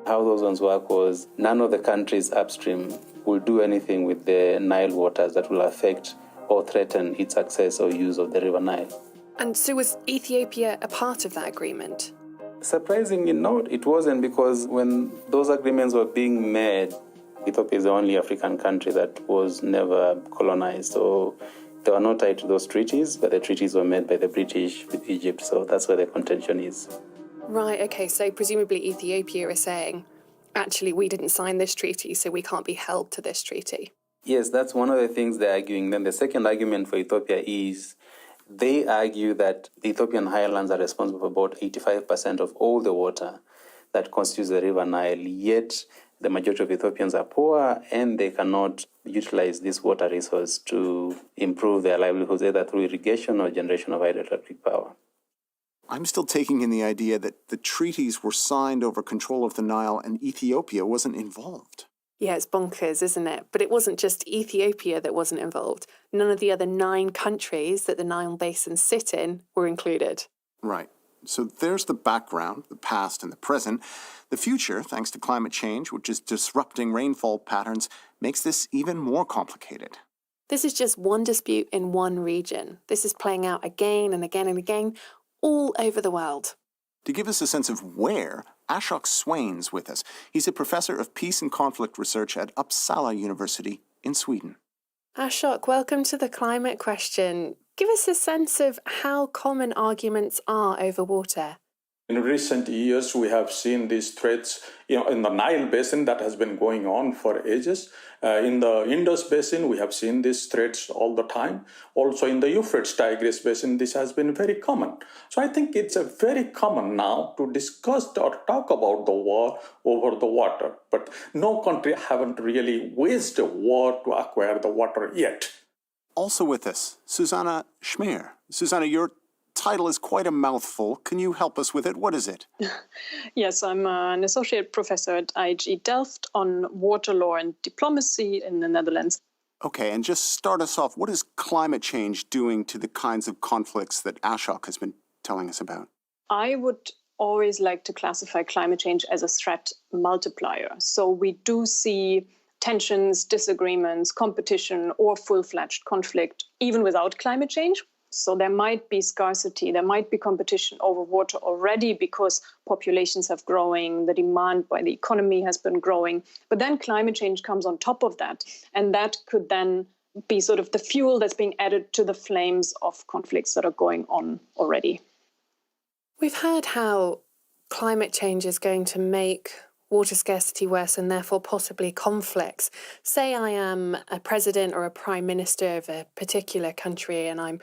How those ones work was none of the countries upstream will do anything with the Nile waters that will affect or threaten its access or use of the River Nile. And so was Ethiopia a part of that agreement? Surprisingly not, it wasn't, because when those agreements were being made, Ethiopia is the only African country that was never colonized. So they were not tied to those treaties, but the treaties were made by the British with Egypt. So that's where the contention is. Right, okay, so presumably Ethiopia is saying, actually, we didn't sign this treaty, so we can't be held to this treaty. Yes, that's one of the things they're arguing. Then the second argument for Ethiopia is they argue that the Ethiopian highlands are responsible for about 85% of all the water that constitutes the River Nile, yet the majority of Ethiopians are poor and they cannot utilize this water resource to improve their livelihoods, either through irrigation or generation of hydroelectric power. I'm still taking in the idea that the treaties were signed over control of the Nile and Ethiopia wasn't involved. Yeah, it's bonkers, isn't it? But it wasn't just Ethiopia that wasn't involved. None of the other 9 countries that the Nile Basin sit in were included. Right. So there's the background, the past and the present. The future, thanks to climate change, which is disrupting rainfall patterns, makes this even more complicated. This is just one dispute in one region. This is playing out again and again and again, all over the world. To give us a sense of where, Ashok Swain's with us. He's a professor of peace and conflict research at Uppsala University in Sweden. Ashok, welcome to The Climate Question. Give us a sense of how common arguments are over water. In recent years, we have seen these threats, in the Nile Basin that has been going on for ages. In the Indus Basin, we have seen these threats all the time. Also in the Euphrates-Tigris Basin, this has been very common. So I think it's very common now to discuss or talk about the war over the water. But no country haven't really waged a war to acquire the water yet. Also with us, Susanna Schmeer. Susanna, your title is quite a mouthful. Can you help us with it? What is it? Yes, I'm an associate professor at IHE Delft on water law and diplomacy in the Netherlands. Okay, and just start us off. What is climate change doing to the kinds of conflicts that Ashok has been telling us about? I would always like to classify climate change as a threat multiplier. So we do see tensions, disagreements, competition, or full-fledged conflict, even without climate change. So there might be scarcity, there might be competition over water already because populations have growing, the demand by the economy has been growing. But then climate change comes on top of that. And that could then be sort of the fuel that's being added to the flames of conflicts that are going on already. We've heard how climate change is going to make water scarcity worse and therefore possibly conflicts. Say I am a president or a prime minister of a particular country and I'm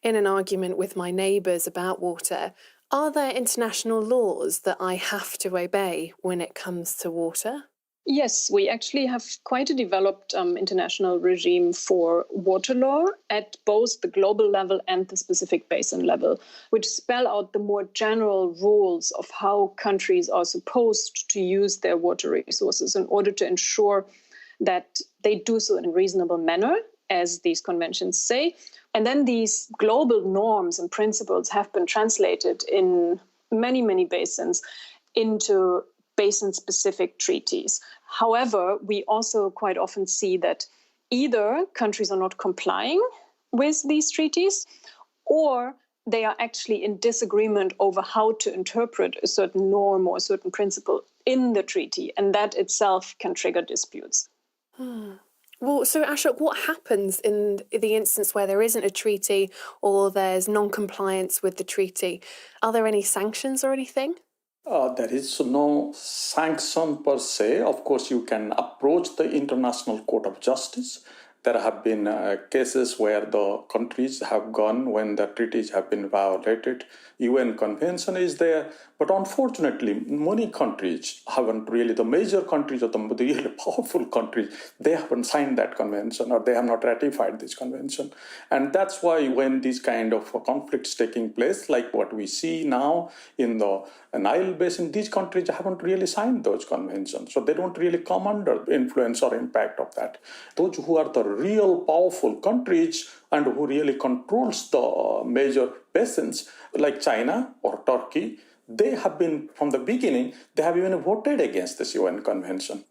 in an argument with my neighbours about water. Are there international laws that I have to obey when it comes to water? Yes, we actually have quite a developed international regime for water law at both the global level and the specific basin level, which spell out the more general rules of how countries are supposed to use their water resources in order to ensure that they do so in a reasonable manner, as these conventions say. And then these global norms and principles have been translated in many, many basins into basin-specific treaties. However, we also quite often see that either countries are not complying with these treaties, or they are actually in disagreement over how to interpret a certain norm or a certain principle in the treaty, and that itself can trigger disputes. Well, so Ashok, what happens in the instance where there isn't a treaty or there's non-compliance with the treaty? Are there any sanctions or anything? There is no sanction per se. Of course, you can approach the International Court of Justice. There have been cases where the countries have gone when the treaties have been violated. UN Convention is there, but unfortunately, many countries haven't really, the major countries or the really powerful countries, they haven't signed that convention or they have not ratified this convention. And that's why when these kind of conflicts taking place, like what we see now in the Nile Basin, these countries haven't really signed those conventions. So they don't really come under influence or impact of that. Those who are the real powerful countries and who really controls the major basins, like China or Turkey, they have been, from the beginning, they have even voted against this UN convention.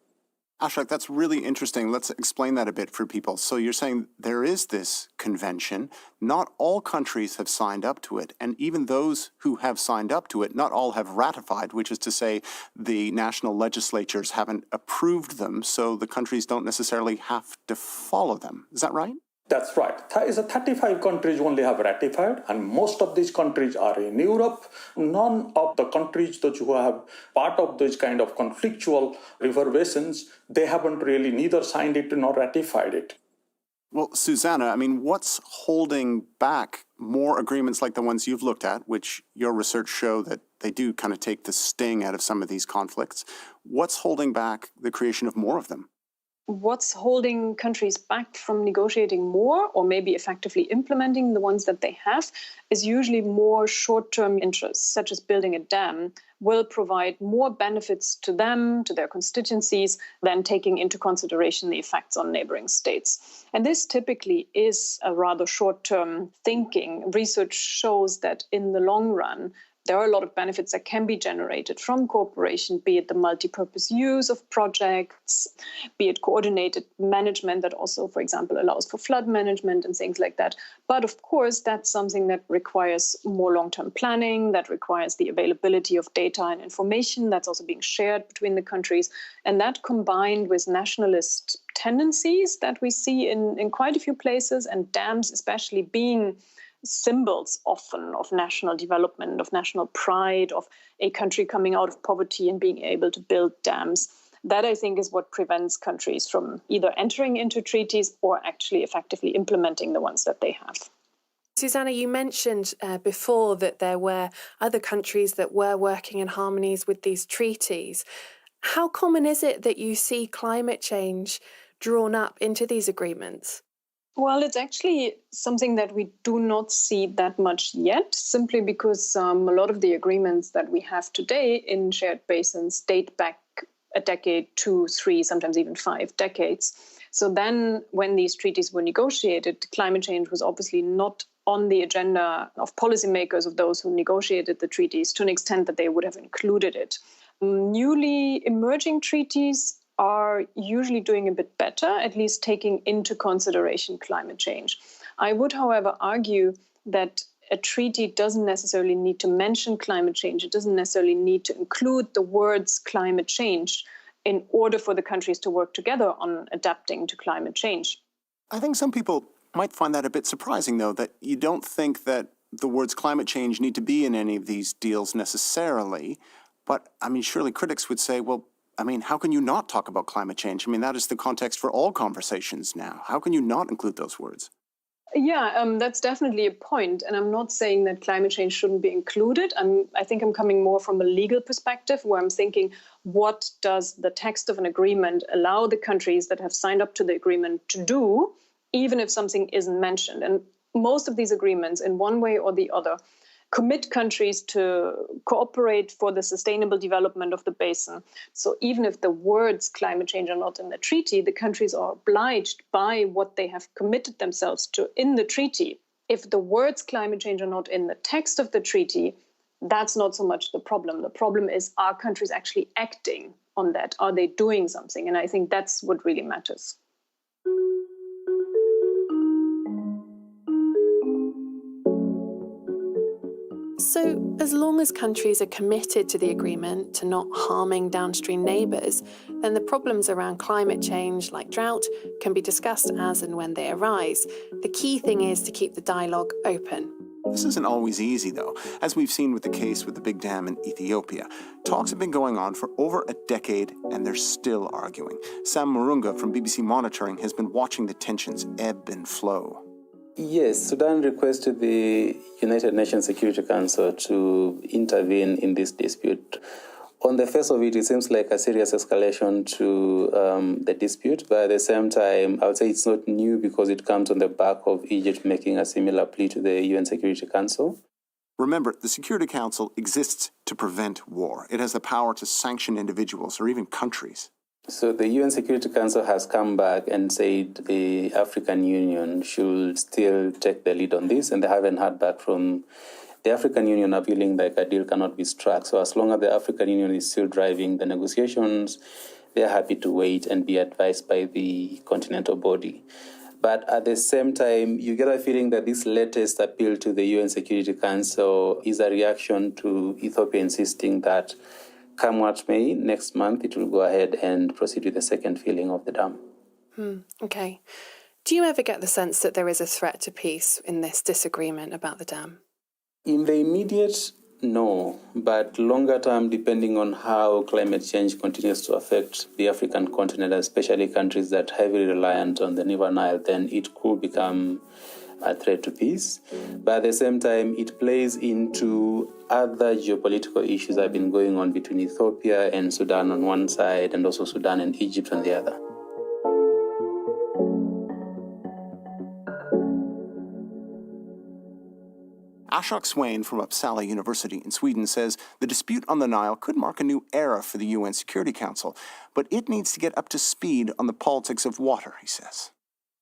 Ashok, that's really interesting. Let's explain that a bit for people. So you're saying there is this convention. Not all countries have signed up to it. And even those who have signed up to it, not all have ratified, which is to say the national legislatures haven't approved them. So the countries don't necessarily have to follow them. Is that right? That's right. 35 countries only have ratified, and most of these countries are in Europe. None of the countries that who have part of these kind of conflictual river basins, they haven't really neither signed it nor ratified it. Well, Susanna, I mean, what's holding back more agreements like the ones you've looked at, which your research show that they do kind of take the sting out of some of these conflicts? What's holding back the creation of more of them? What's holding countries back from negotiating more or maybe effectively implementing the ones that they have is usually more short-term interests, such as building a dam, will provide more benefits to them, to their constituencies, than taking into consideration the effects on neighboring states. And this typically is a rather short-term thinking. Research shows that in the long run, there are a lot of benefits that can be generated from cooperation, be it the multi-purpose use of projects, be it coordinated management that also, for example, allows for flood management and things like that. But of course, that's something that requires more long-term planning, that requires the availability of data and information that's also being shared between the countries. And that combined with nationalist tendencies that we see in quite a few places, and dams especially being symbols often of national development, of national pride, of a country coming out of poverty and being able to build dams. That, I think, is what prevents countries from either entering into treaties or actually effectively implementing the ones that they have. Susanna, you mentioned before that there were other countries that were working in harmonies with these treaties. How common is it that you see climate change drawn up into these agreements? Well, it's actually something that we do not see that much yet, simply because a lot of the agreements that we have today in shared basins date back a decade, 2, 3, sometimes even 5 decades. So then when these treaties were negotiated, climate change was obviously not on the agenda of policymakers, of those who negotiated the treaties, to an extent that they would have included it. Newly emerging treaties are usually doing a bit better, at least taking into consideration climate change. I would, however, argue that a treaty doesn't necessarily need to mention climate change. It doesn't necessarily need to include the words climate change in order for the countries to work together on adapting to climate change. I think some people might find that a bit surprising, though, that you don't think that the words climate change need to be in any of these deals necessarily. But, I mean, surely critics would say, well, I mean, how can you not talk about climate change? I mean, that is the context for all conversations now. How can you not include those words? Yeah, that's definitely a point. And I'm not saying that climate change shouldn't be included. I think I'm coming more from a legal perspective where I'm thinking, what does the text of an agreement allow the countries that have signed up to the agreement to do, even if something isn't mentioned? And most of these agreements, in one way or the other, commit countries to cooperate for the sustainable development of the basin. So even if the words climate change are not in the treaty, the countries are obliged by what they have committed themselves to in the treaty. If the words climate change are not in the text of the treaty, that's not so much the problem. The problem is, are countries actually acting on that? Are they doing something? And I think that's what really matters. So, as long as countries are committed to the agreement to not harming downstream neighbours, then the problems around climate change, like drought, can be discussed as and when they arise. The key thing is to keep the dialogue open. This isn't always easy, though, as we've seen with the case with the big dam in Ethiopia. Talks have been going on for over a decade, and they're still arguing. Sam Murunga from BBC Monitoring has been watching the tensions ebb and flow. Yes, Sudan requested the United Nations Security Council to intervene in this dispute. On the face of it, it seems like a serious escalation to the dispute, but at the same time, I would say it's not new because it comes on the back of Egypt making a similar plea to the UN Security Council. Remember, the Security Council exists to prevent war. It has the power to sanction individuals or even countries. So the UN Security Council has come back and said the African Union should still take the lead on this, and they haven't heard back from the African Union appealing like a deal cannot be struck. So as long as the African Union is still driving the negotiations, they're happy to wait and be advised by the continental body. But at the same time, you get a feeling that this latest appeal to the UN Security Council is a reaction to Ethiopia insisting that come what may, next month it will go ahead and proceed with the second filling of the dam. Okay. Do you ever get the sense that there is a threat to peace in this disagreement about the dam? In the immediate, no. But longer term, depending on how climate change continues to affect the African continent, especially countries that are heavily reliant on the River Nile, then it could become a threat to peace. But at the same time, it plays into other geopolitical issues that have been going on between Ethiopia and Sudan on one side, and also Sudan and Egypt on the other. Ashok Swain from Uppsala University in Sweden says the dispute on the Nile could mark a new era for the UN Security Council, but it needs to get up to speed on the politics of water, he says.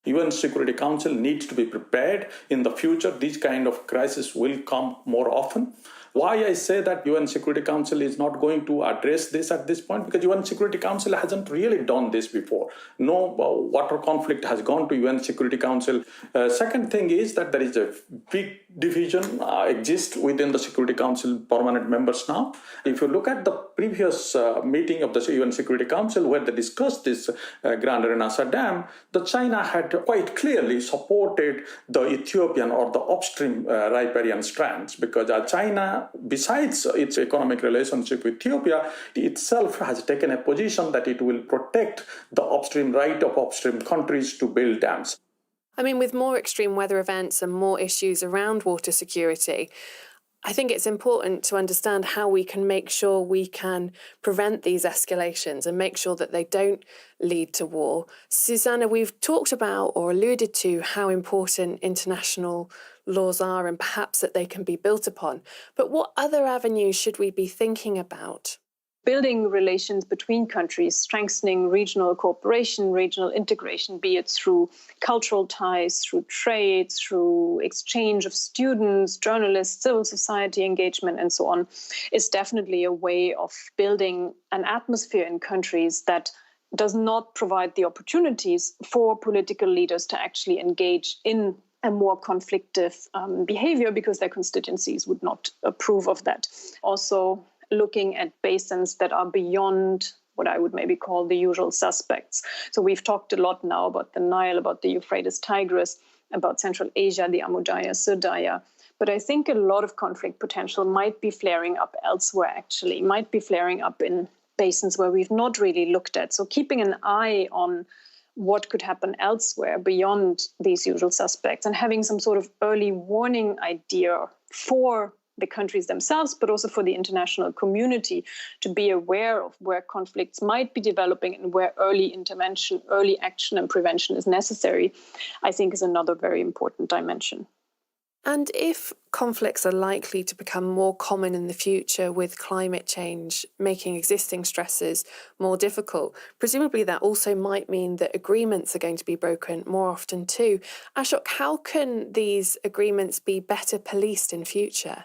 UN Security Council needs to be prepared. In the future, these kind of crises will come more often. Why I say that UN Security Council is not going to address this at this point? Because UN Security Council hasn't really done this before. No water conflict has gone to UN Security Council. Second thing is that there is a big division exists within the Security Council permanent members now. If you look at the previous meeting of the UN Security Council where they discussed this Grand Renassa Dam, the China had quite clearly supported the Ethiopian or the upstream riparian strands, because China, besides its economic relationship with Ethiopia, itself has taken a position that it will protect the upstream right of upstream countries to build dams. I mean, with more extreme weather events and more issues around water security, I think it's important to understand how we can make sure we can prevent these escalations and make sure that they don't lead to war. Susanna, we've talked about or alluded to how important international laws are and perhaps that they can be built upon. But what other avenues should we be thinking about? Building relations between countries, strengthening regional cooperation, regional integration, be it through cultural ties, through trade, through exchange of students, journalists, civil society engagement, and so on, is definitely a way of building an atmosphere in countries that does not provide the opportunities for political leaders to actually engage in a more conflictive behavior because their constituencies would not approve of that. Also, looking at basins that are beyond what I would maybe call the usual suspects. So we've talked a lot now about the Nile, about the Euphrates Tigris, about Central Asia, the Amudaya, Surdaya. But I think a lot of conflict potential might be flaring up elsewhere, actually, might be flaring up in basins where we've not really looked at. So keeping an eye on what could happen elsewhere beyond these usual suspects, and having some sort of early warning idea for the countries themselves, but also for the international community to be aware of where conflicts might be developing and where early intervention, early action and prevention is necessary, I think is another very important dimension. And if conflicts are likely to become more common in the future with climate change making existing stresses more difficult, presumably that also might mean that agreements are going to be broken more often too. Ashok, how can these agreements be better policed in future?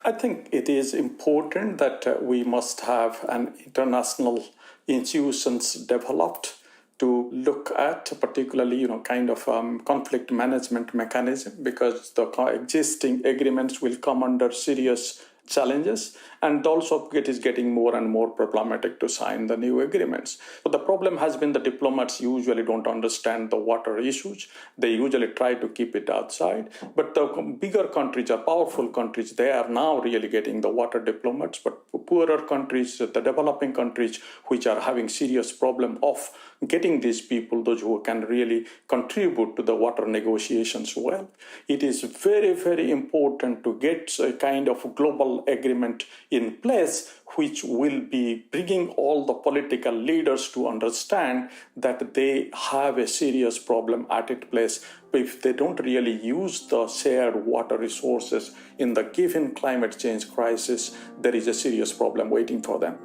I think it is important that we must have an international institutions developed to look at particularly, conflict management mechanism, because the existing agreements will come under serious challenges, and also it is getting more and more problematic to sign the new agreements. But the problem has been the diplomats usually don't understand the water issues. They usually try to keep it outside. But the bigger countries or powerful countries, they are now really getting the water diplomats. But poorer countries, the developing countries, which are having serious problem of getting these people, those who can really contribute to the water negotiations well. It is very, very important to get a kind of global agreement in place, which will be bringing all the political leaders to understand that they have a serious problem at its place. If they don't really use the shared water resources in the given climate change crisis, there is a serious problem waiting for them.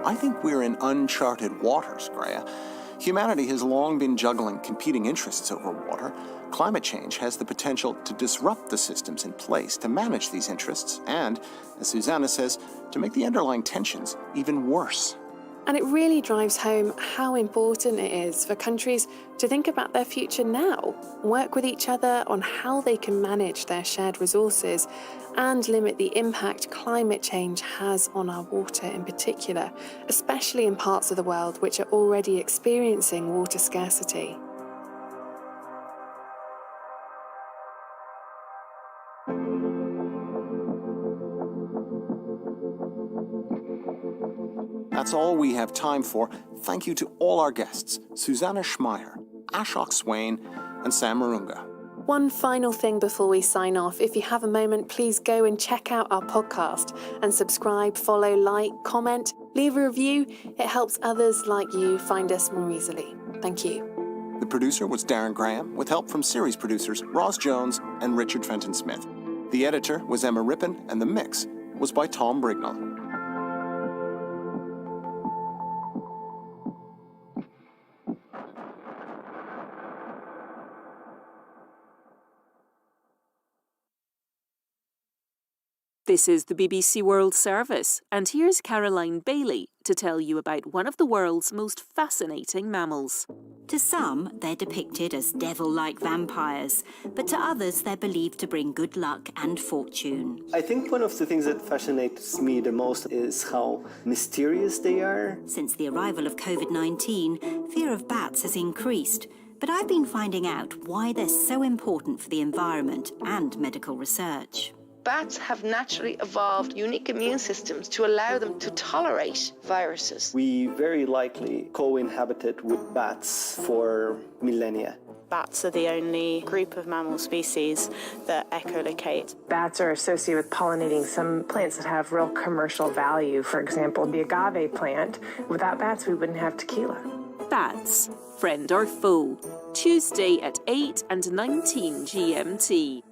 I think we're in uncharted waters, Greya. Humanity has long been juggling competing interests over water. Climate change has the potential to disrupt the systems in place to manage these interests and, as Susanna says, to make the underlying tensions even worse. And it really drives home how important it is for countries to think about their future now, work with each other on how they can manage their shared resources and limit the impact climate change has on our water in particular, especially in parts of the world which are already experiencing water scarcity. That's all we have time for. Thank you to all our guests, Susanna Schmeier, Ashok Swain, and Sam Marunga. One final thing before we sign off. If you have a moment, please go and check out our podcast and subscribe, follow, like, comment, leave a review. It helps others like you find us more easily. Thank you. The producer was Darren Graham, with help from series producers Roz Jones and Richard Fenton-Smith. The editor was Emma Rippon, and the mix was by Tom Brignall. This is the BBC World Service, and here's Caroline Bailey to tell you about one of the world's most fascinating mammals. To some, they're depicted as devil-like vampires, but to others they're believed to bring good luck and fortune. I think one of the things that fascinates me the most is how mysterious they are. Since the arrival of COVID-19, fear of bats has increased, but I've been finding out why they're so important for the environment and medical research. Bats have naturally evolved unique immune systems to allow them to tolerate viruses. We very likely co-inhabited with bats for millennia. Bats are the only group of mammal species that echolocate. Bats are associated with pollinating some plants that have real commercial value. For example, the agave plant. Without bats, we wouldn't have tequila. Bats, friend or foe. Tuesday at 8 and 19 GMT.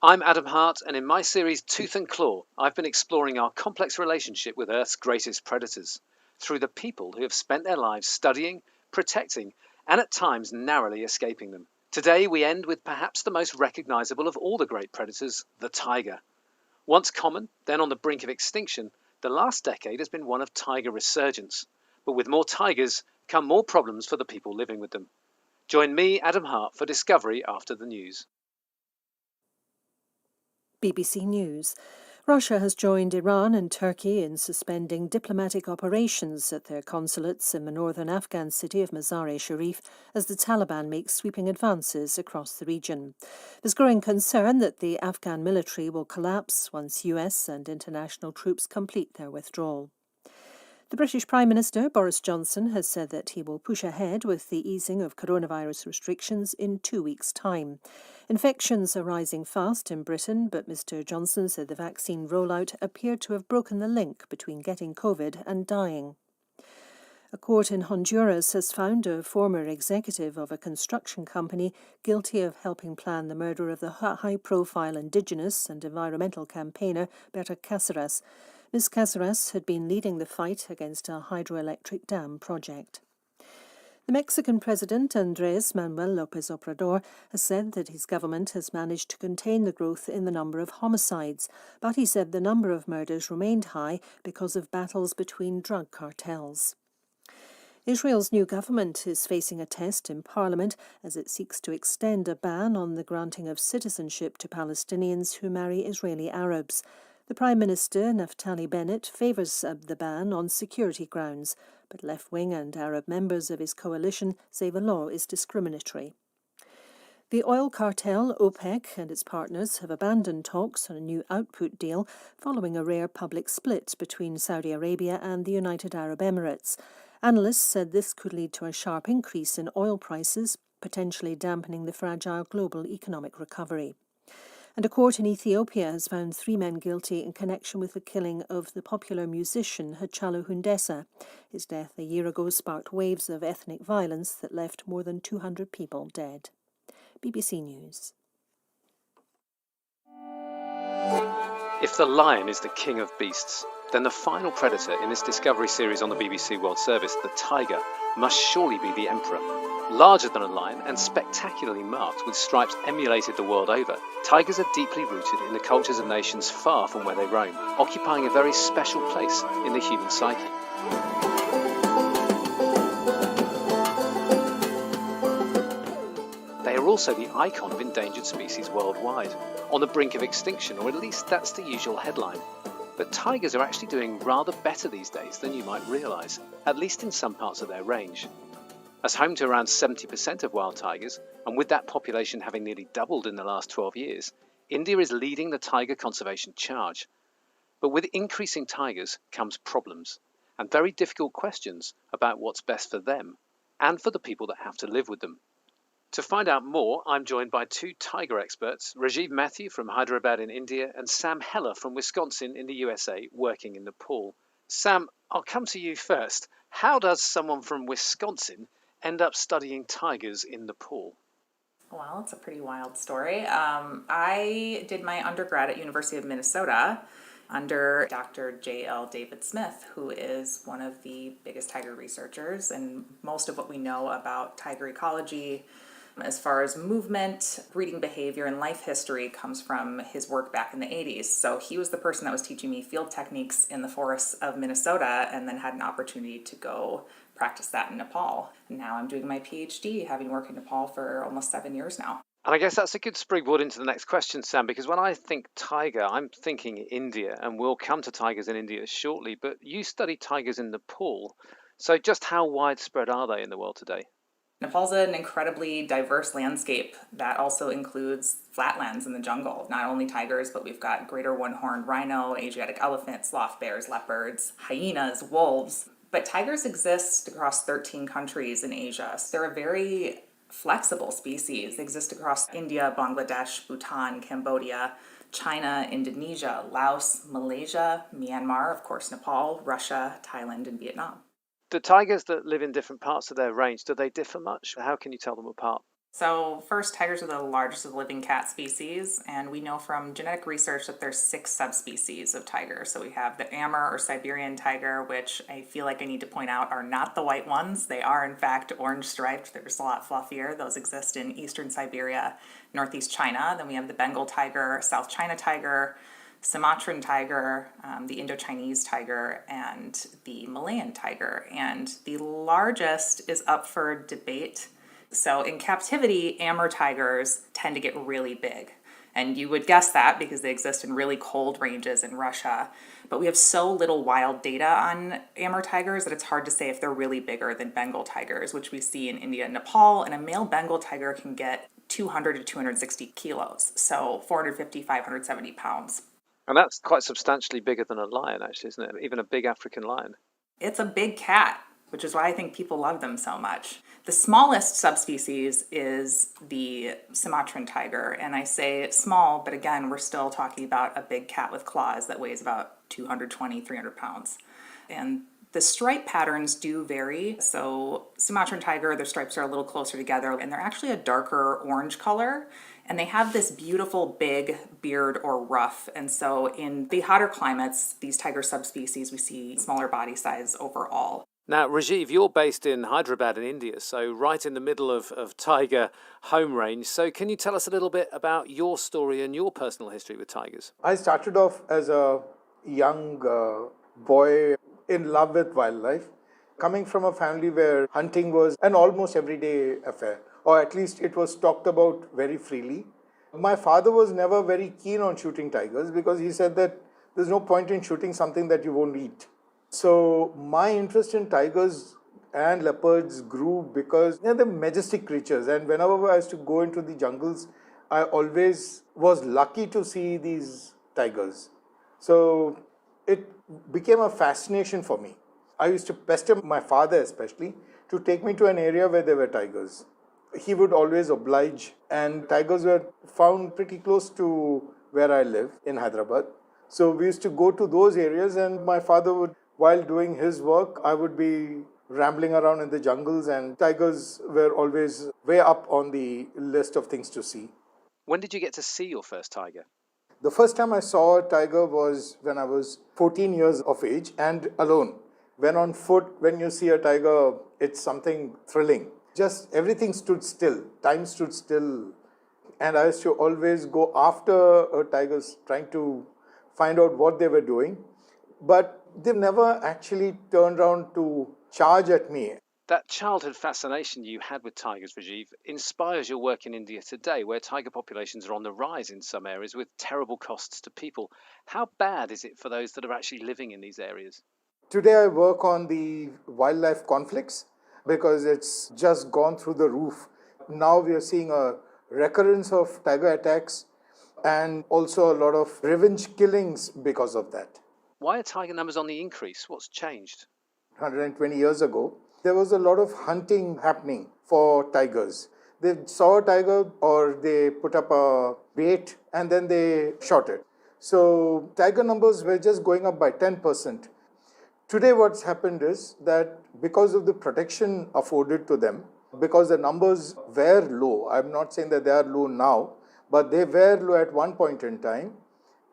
I'm Adam Hart, and in my series Tooth and Claw, I've been exploring our complex relationship with Earth's greatest predators through the people who have spent their lives studying, protecting, and at times narrowly escaping them. Today we end with perhaps the most recognizable of all the great predators, the tiger. Once common, then on the brink of extinction, the last decade has been one of tiger resurgence. But with more tigers come more problems for the people living with them. Join me, Adam Hart, for Discovery after the news. BBC News. Russia has joined Iran and Turkey in suspending diplomatic operations at their consulates in the northern Afghan city of Mazar-e-Sharif as the Taliban makes sweeping advances across the region. There's growing concern that the Afghan military will collapse once US and international troops complete their withdrawal. The British Prime Minister, Boris Johnson, has said that he will push ahead with the easing of coronavirus restrictions in 2 weeks' time. Infections are rising fast in Britain, but Mr Johnson said the vaccine rollout appeared to have broken the link between getting COVID and dying. A court in Honduras has found a former executive of a construction company guilty of helping plan the murder of the high-profile indigenous and environmental campaigner Berta Cáceres. Ms. Cáceres had been leading the fight against a hydroelectric dam project. The Mexican President, Andrés Manuel López Obrador, has said that his government has managed to contain the growth in the number of homicides, but he said the number of murders remained high because of battles between drug cartels. Israel's new government is facing a test in Parliament as it seeks to extend a ban on the granting of citizenship to Palestinians who marry Israeli Arabs. The Prime Minister, Naftali Bennett, favours the ban on security grounds, but left-wing and Arab members of his coalition say the law is discriminatory. The oil cartel, OPEC, and its partners have abandoned talks on a new output deal following a rare public split between Saudi Arabia and the United Arab Emirates. Analysts said this could lead to a sharp increase in oil prices, potentially dampening the fragile global economic recovery. And a court in Ethiopia has found 3 men guilty in connection with the killing of the popular musician Hachalu Hundessa. His death a year ago sparked waves of ethnic violence that left more than 200 people dead. BBC News. If the lion is the king of beasts, then the final predator in this Discovery series on the BBC World Service, the tiger, must surely be the emperor. Larger than a lion and spectacularly marked with stripes emulated the world over, tigers are deeply rooted in the cultures of nations far from where they roam, occupying a very special place in the human psyche. They are also the icon of endangered species worldwide, on the brink of extinction, or at least that's the usual headline. But tigers are actually doing rather better these days than you might realise, at least in some parts of their range. As home to around 70% of wild tigers, and with that population having nearly doubled in the last 12 years, India is leading the tiger conservation charge. But with increasing tigers comes problems, and very difficult questions about what's best for them, and for the people that have to live with them. To find out more, I'm joined by 2 tiger experts, Rajiv Mathew from Hyderabad in India and Sam Heller from Wisconsin in the USA, working in Nepal. Sam, I'll come to you first. How does someone from Wisconsin end up studying tigers in Nepal? Well, it's a pretty wild story. I did my undergrad at University of Minnesota under Dr. J.L. David Smith, who is one of the biggest tiger researchers, and most of what we know about tiger ecology as far as movement, breeding behavior, and life history comes from his work back in the 80s. So he was the person that was teaching me field techniques in the forests of Minnesota, and then had an opportunity to go practice that in Nepal. And now I'm doing my PhD, having worked in Nepal for almost 7 years now. And I guess that's a good springboard into the next question, Sam, because when I think tiger, I'm thinking India, and we'll come to tigers in India shortly, but you study tigers in Nepal. So just how widespread are they in the world today? Nepal's an incredibly diverse landscape that also includes flatlands in the jungle. Not only tigers, but we've got greater one-horned rhino, Asiatic elephant, sloth bears, leopards, hyenas, wolves. But tigers exist across 13 countries in Asia. So they're a very flexible species. They exist across India, Bangladesh, Bhutan, Cambodia, China, Indonesia, Laos, Malaysia, Myanmar, of course Nepal, Russia, Thailand, and Vietnam. The tigers that live in different parts of their range, do they differ much? How can you tell them apart? So first, tigers are the largest of the living cat species, and we know from genetic research that there's 6 subspecies of tiger. So we have the Amur or Siberian tiger, which I feel like I need to point out are not the white ones. They are in fact orange striped. They're just a lot fluffier. Those exist in eastern Siberia, northeast China. Then we have the Bengal tiger, South China tiger, Sumatran tiger, the Indo-Chinese tiger, and the Malayan tiger. And the largest is up for debate. So in captivity, Amur tigers tend to get really big. And you would guess that because they exist in really cold ranges in Russia. But we have so little wild data on Amur tigers that it's hard to say if they're really bigger than Bengal tigers, which we see in India and Nepal. And a male Bengal tiger can get 200 to 260 kilos, so 450, 570 pounds. And that's quite substantially bigger than a lion, actually, isn't it? Even a big African lion. It's a big cat, which is why I think people love them so much. The smallest subspecies is the Sumatran tiger, and I say small, but again, we're still talking about a big cat with claws that weighs about 220, 300 pounds. And the stripe patterns do vary. So Sumatran tiger, their stripes are a little closer together, and they're actually a darker orange color. And they have this beautiful big beard or ruff. And so in the hotter climates, these tiger subspecies, we see smaller body size overall. Now, Rajiv, you're based in Hyderabad in India, so right in the middle of tiger home range. So can you tell us a little bit about your story and your personal history with tigers? I started off as a young boy in love with wildlife, coming from a family where hunting was an almost everyday affair, or at least it was talked about very freely. My father was never very keen on shooting tigers because he said that there's no point in shooting something that you won't eat. So my interest in tigers and leopards grew because they're majestic creatures, and whenever I used to go into the jungles, I always was lucky to see these tigers. So it became a fascination for me. I used to pester my father especially to take me to an area where there were tigers. He would always oblige, and tigers were found pretty close to where I live in Hyderabad. So we used to go to those areas, and my father would, while doing his work, I would be rambling around in the jungles, and tigers were always way up on the list of things to see. When did you get to see your first tiger? The first time I saw a tiger was when I was 14 years of age and alone. When on foot, when you see a tiger, it's something thrilling. Just everything stood still, time stood still. And I used to always go after tigers, trying to find out what they were doing. But they never actually turned around to charge at me. That childhood fascination you had with tigers, Rajiv, inspires your work in India today, where tiger populations are on the rise in some areas with terrible costs to people. How bad is it for those that are actually living in these areas? Today I work on the wildlife conflicts because it's just gone through the roof. Now we are seeing a recurrence of tiger attacks and also a lot of revenge killings because of that. Why are tiger numbers on the increase? What's changed? 120 years ago, there was a lot of hunting happening for tigers. They saw a tiger or they put up a bait and then they shot it. So tiger numbers were just going up by 10%. Today what's happened is that because of the protection afforded to them, because the numbers were low, I'm not saying that they are low now, but they were low at one point in time,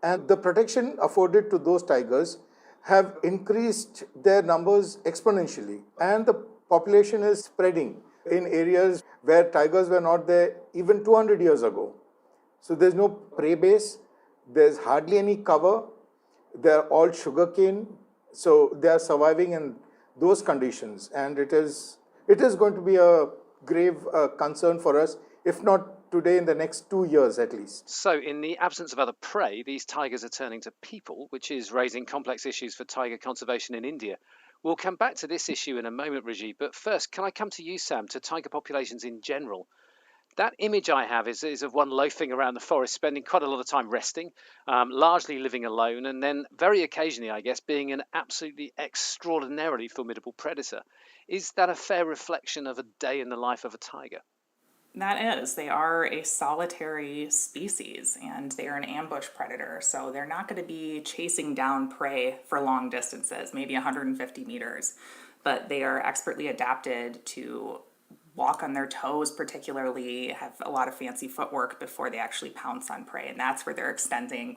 and the protection afforded to those tigers have increased their numbers exponentially, and the population is spreading in areas where tigers were not there even 200 years ago. So there's no prey base, there's hardly any cover, they're all sugarcane, so they are surviving in those conditions, and it is going to be a grave concern for us, if not today, in the next 2 years at least. So, in the absence of other prey, these tigers are turning to people, which is raising complex issues for tiger conservation in India. We'll come back to this issue in a moment, Rajiv, but first, can I come to you, Sam, to tiger populations in general? That image I have is of one loafing around the forest, spending quite a lot of time resting, largely living alone, and then very occasionally, I guess, being an absolutely extraordinarily formidable predator. Is that a fair reflection of a day in the life of a tiger? That is. They are a solitary species and they are an ambush predator. So they're not going to be chasing down prey for long distances, maybe 150 meters, but they are expertly adapted to walk on their toes, particularly have a lot of fancy footwork before they actually pounce on prey. And that's where they're expending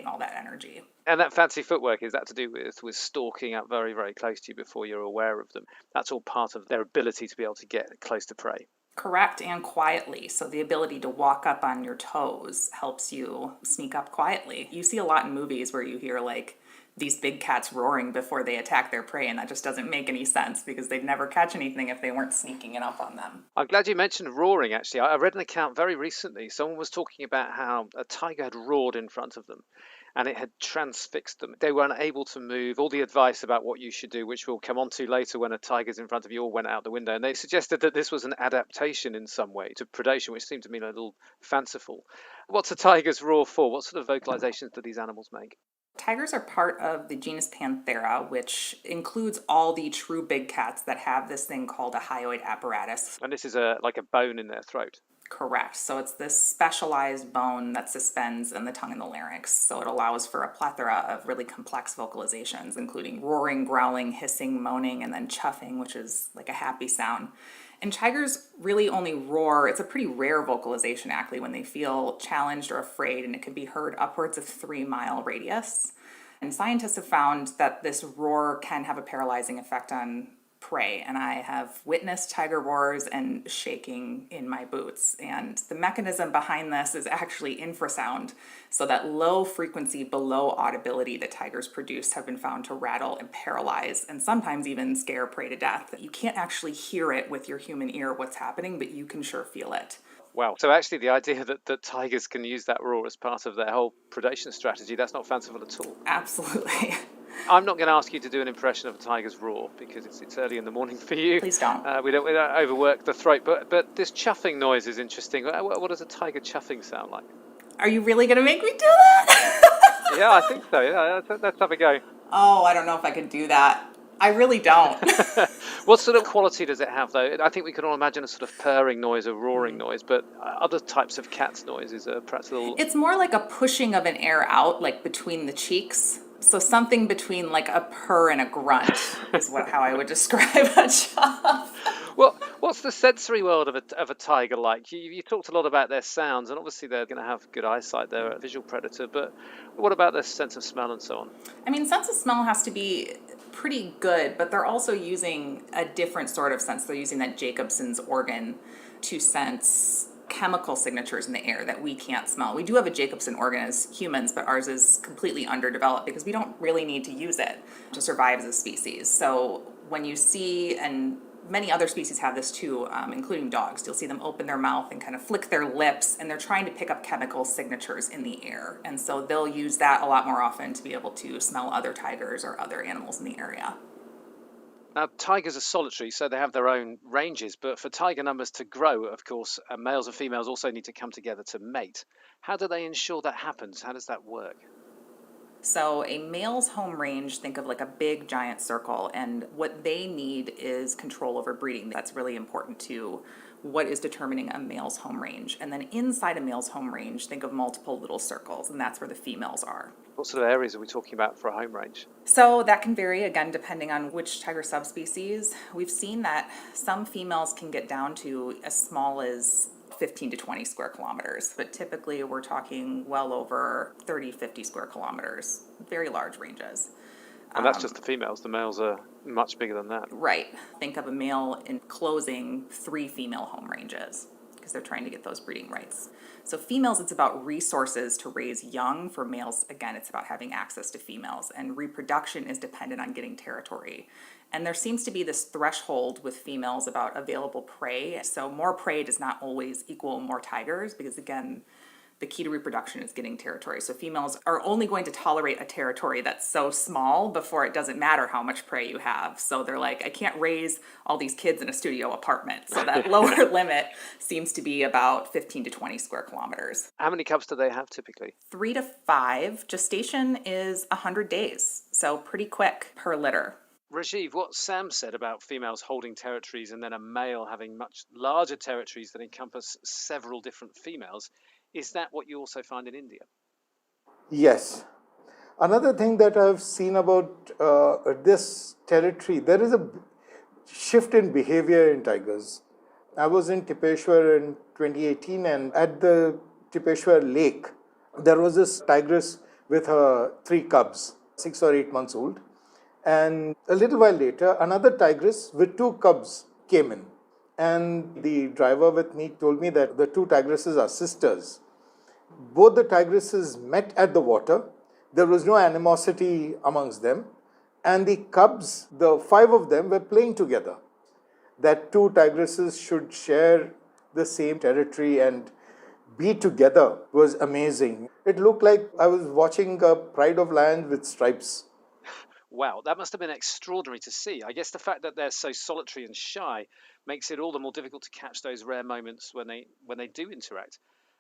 all that energy. And that fancy footwork, is that to do with stalking up very, very close to you before you're aware of them? That's all part of their ability to be able to get close to prey. Correct, and quietly. So the ability to walk up on your toes helps you sneak up quietly. You see a lot in movies where you hear like these big cats roaring before they attack their prey, and that just doesn't make any sense because they'd never catch anything if they weren't sneaking it up on them. I'm glad you mentioned roaring, actually. I read an account very recently. Someone was talking about how a tiger had roared in front of them and it had transfixed them. They were unable to move. All the advice about what you should do, which we'll come on to later when a tiger's in front of you, all went out the window. And they suggested that this was an adaptation in some way to predation, which seemed to me a little fanciful. What's a tiger's roar for? What sort of vocalizations do these animals make? Tigers are part of the genus Panthera, which includes all the true big cats that have this thing called a hyoid apparatus. And this is like a bone in their throat. Correct. So it's this specialized bone that suspends in the tongue and the larynx. So it allows for a plethora of really complex vocalizations, including roaring, growling, hissing, moaning, and then chuffing, which is like a happy sound. And tigers really only roar. It's a pretty rare vocalization, actually, when they feel challenged or afraid, and it can be heard upwards of 3-mile radius. And scientists have found that this roar can have a paralyzing effect on prey, and I have witnessed tiger roars and shaking in my boots. And the mechanism behind this is actually infrasound, so that low frequency below audibility that tigers produce have been found to rattle and paralyze and sometimes even scare prey to death. You can't actually hear it with your human ear what's happening, but you can sure feel it. Wow. So actually the idea that tigers can use that roar as part of their whole predation strategy, that's not fanciful at all. Absolutely. I'm not going to ask you to do an impression of a tiger's roar because it's early in the morning for you. Please don't. We don't overwork the throat. But this chuffing noise is interesting. What does a tiger chuffing sound like? Are you really going to make me do that? Yeah, I think so. Yeah, let's have a go. Oh, I don't know if I could do that. I really don't. What sort of quality does it have, though? I think we can all imagine a sort of purring noise, a roaring noise, but other types of cat's noises are perhaps a little... It's more like a pushing of an air out, like between the cheeks. So something between like a purr and a grunt is how I would describe a chuff. Well, what's the sensory world of a tiger like? You talked a lot about their sounds, and obviously they're going to have good eyesight. They're a visual predator, but what about their sense of smell and so on? I mean, sense of smell has to be pretty good, but they're also using a different sort of sense. They're using that Jacobson's organ to sense chemical signatures in the air that we can't smell. We do have a Jacobson organ as humans, but ours is completely underdeveloped because we don't really need to use it to survive as a species. So when you see, and many other species have this too, including dogs, you'll see them open their mouth and kind of flick their lips, and they're trying to pick up chemical signatures in the air. And so they'll use that a lot more often to be able to smell other tigers or other animals in the area. Now, tigers are solitary, so they have their own ranges, but for tiger numbers to grow, of course, males and females also need to come together to mate. How do they ensure that happens? How does that work? So a male's home range, think of like a big giant circle, and what they need is control over breeding. That's really important to what is determining a male's home range. And then inside a male's home range, think of multiple little circles, and that's where the females are. What sort of areas are we talking about for a home range? So that can vary, again, depending on which tiger subspecies. We've seen that some females can get down to as small as 15 to 20 square kilometers, but typically we're talking well over 30, 50 square kilometers, very large ranges. And that's just the females. The males are much bigger than that. Right. Think of a male enclosing 3 female home ranges because they're trying to get those breeding rights. So females, it's about resources to raise young. For males, again, it's about having access to females. And reproduction is dependent on getting territory. And there seems to be this threshold with females about available prey. So more prey does not always equal more tigers because, again, the key to reproduction is getting territory. So females are only going to tolerate a territory that's so small before it doesn't matter how much prey you have. So they're like, I can't raise all these kids in a studio apartment. So that lower limit seems to be about 15 to 20 square kilometers. How many cubs do they have typically? 3 to 5. Gestation is 100 days. So pretty quick per litter. Rajiv, what Sam said about females holding territories and then a male having much larger territories that encompass several different females, is that what you also find in India? Yes. Another thing that I've seen about this territory, there is a shift in behavior in tigers. I was in Tipeshwar in 2018, and at the Tipeshwar lake, there was this tigress with her 3 cubs, 6 or 8 months old. And a little while later, another tigress with 2 cubs came in. And the driver with me told me that the two tigresses are sisters. Both the tigresses met at the water. There was no animosity amongst them. And the cubs, the 5 of them, were playing together. That two tigresses should share the same territory and be together was amazing. It looked like I was watching a Pride of Lions with stripes. Wow, that must have been extraordinary to see. I guess the fact that they're so solitary and shy makes it all the more difficult to catch those rare moments when they do interact.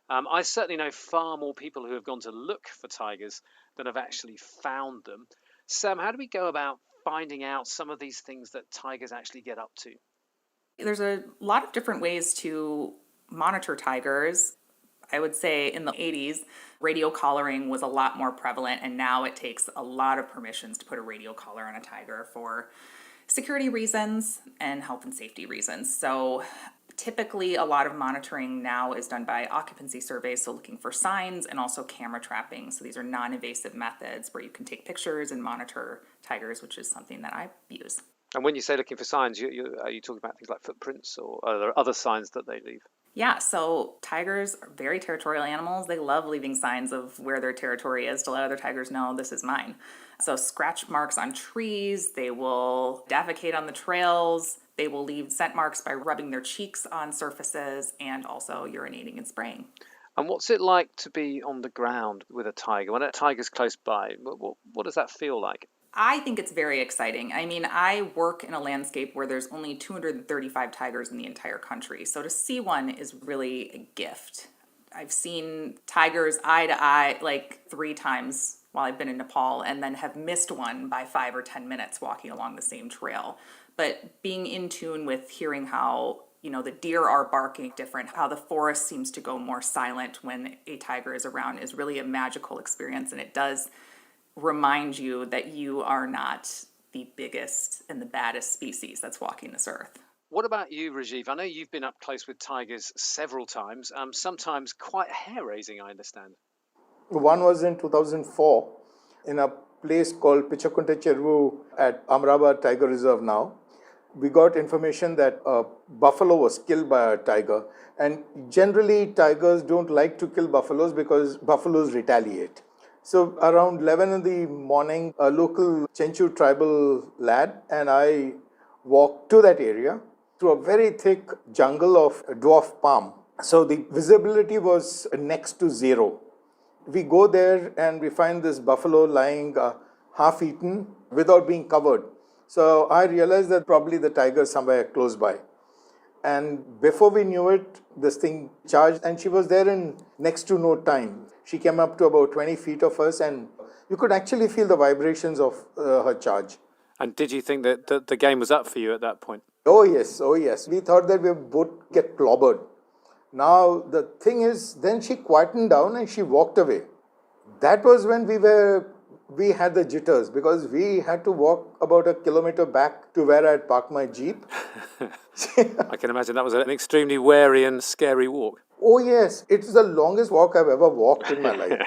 I certainly know far more people who have gone to look for tigers than have actually found them. Sam, how do we go about finding out some of these things that tigers actually get up to? There's a lot of different ways to monitor tigers. I would say in the 80s, radio collaring was a lot more prevalent, and now it takes a lot of permissions to put a radio collar on a tiger for security reasons and health and safety reasons. So typically a lot of monitoring now is done by occupancy surveys, so looking for signs, and also camera trapping. So these are non-invasive methods where you can take pictures and monitor tigers, which is something that I use. And when you say looking for signs, are you talking about things like footprints, or are there other signs that they leave? Yeah, so tigers are very territorial animals. They love leaving signs of where their territory is to let other tigers know this is mine. So scratch marks on trees, they will defecate on the trails, they will leave scent marks by rubbing their cheeks on surfaces, and also urinating and spraying. And what's it like to be on the ground with a tiger? When a tiger's close by, what does that feel like? I think it's very exciting. I mean, I work in a landscape where there's only 235 tigers in the entire country. So to see one is really a gift. I've seen tigers eye to eye like 3 times while I've been in Nepal, and then have missed one by 5 or 10 minutes walking along the same trail. But being in tune with hearing how, the deer are barking different, how the forest seems to go more silent when a tiger is around is really a magical experience, and it does remind you that you are not the biggest and the baddest species that's walking this earth. What about you, Rajiv? I know you've been up close with tigers several times, sometimes quite hair-raising, I understand. One was in 2004 in a place called Pichakunte Chervu at Amrabad Tiger Reserve now. We got information that a buffalo was killed by a tiger, and generally tigers don't like to kill buffaloes because buffaloes retaliate. So around 11 in the morning, a local Chenchu tribal lad and I walked to that area through a very thick jungle of dwarf palm. So the visibility was next to zero. We go there and we find this buffalo lying half-eaten without being covered. So I realized that probably the tiger is somewhere close by. And before we knew it, this thing charged, and she was there in next to no time. She came up to about 20 feet of us, and you could actually feel the vibrations of her charge. And did you think that the game was up for you at that point? Oh yes. We thought that we would both get clobbered. Now the thing is, then she quietened down and she walked away. That was when we had the jitters, because we had to walk about 1 kilometer back to where I had parked my Jeep. I can imagine that was an extremely wary and scary walk. Oh yes, it's the longest walk I've ever walked in my life.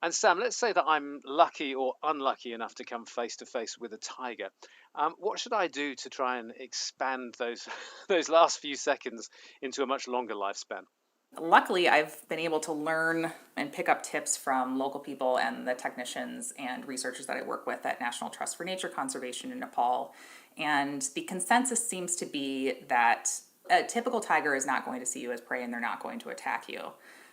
And Sam, let's say that I'm lucky or unlucky enough to come face to face with a tiger. What should I do to try and expand those last few seconds into a much longer lifespan? Luckily, I've been able to learn and pick up tips from local people and the technicians and researchers that I work with at National Trust for Nature Conservation in Nepal. And the consensus seems to be that a typical tiger is not going to see you as prey, and they're not going to attack you.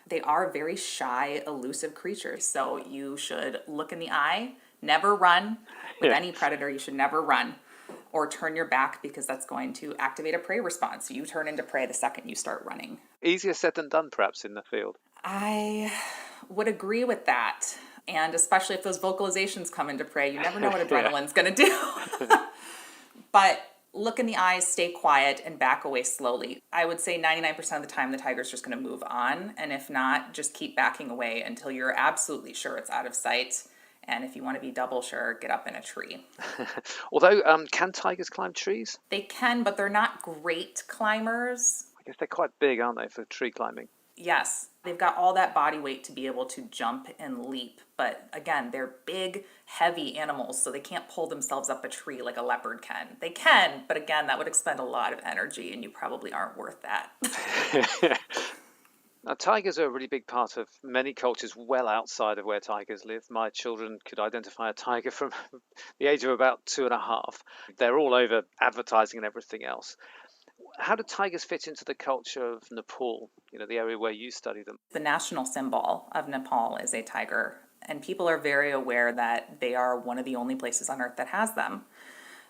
They are very shy, elusive creatures. So you should look in the eye, never run. With any predator, you should never run or turn your back, because that's going to activate a prey response. You turn into prey the second you start running. Easier said than done, perhaps, in the field. I would agree with that. And especially if those vocalizations come into play, you never know what adrenaline's going to do. But look in the eyes, stay quiet, and back away slowly. I would say 99% of the time the tiger's just going to move on. And if not, just keep backing away until you're absolutely sure it's out of sight. And if you want to be double sure, get up in a tree. Although, can tigers climb trees? They can, but they're not great climbers. I guess they're quite big, aren't they, for tree climbing? Yes. They've got all that body weight to be able to jump and leap. But again, they're big, heavy animals, so they can't pull themselves up a tree like a leopard can. They can, but again, that would expend a lot of energy, and you probably aren't worth that. Now, tigers are a really big part of many cultures well outside of where tigers live. My children could identify a tiger from the age of about 2.5. They're all over advertising and everything else. How do tigers fit into the culture of Nepal, the area where you study them? The national symbol of Nepal is a tiger, and people are very aware that they are one of the only places on earth that has them.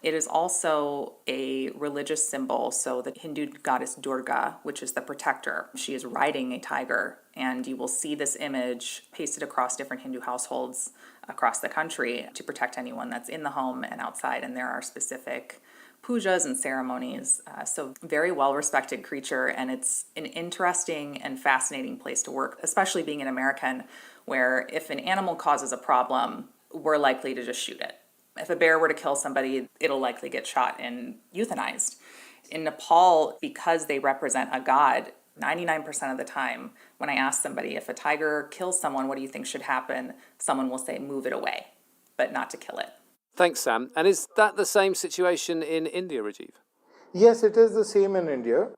It is also a religious symbol, so the Hindu goddess Durga, which is the protector, she is riding a tiger, and you will see this image pasted across different Hindu households across the country to protect anyone that's in the home and outside, and there are specific pujas and ceremonies. So very well-respected creature, and it's an interesting and fascinating place to work, especially being an American, where if an animal causes a problem, we're likely to just shoot it. If a bear were to kill somebody, it'll likely get shot and euthanized. In Nepal, because they represent a god, 99% of the time, when I ask somebody, if a tiger kills someone, what do you think should happen? Someone will say, move it away, but not to kill it. Thanks, Sam. And is that the same situation in India, Rajiv? Yes, it is the same in India.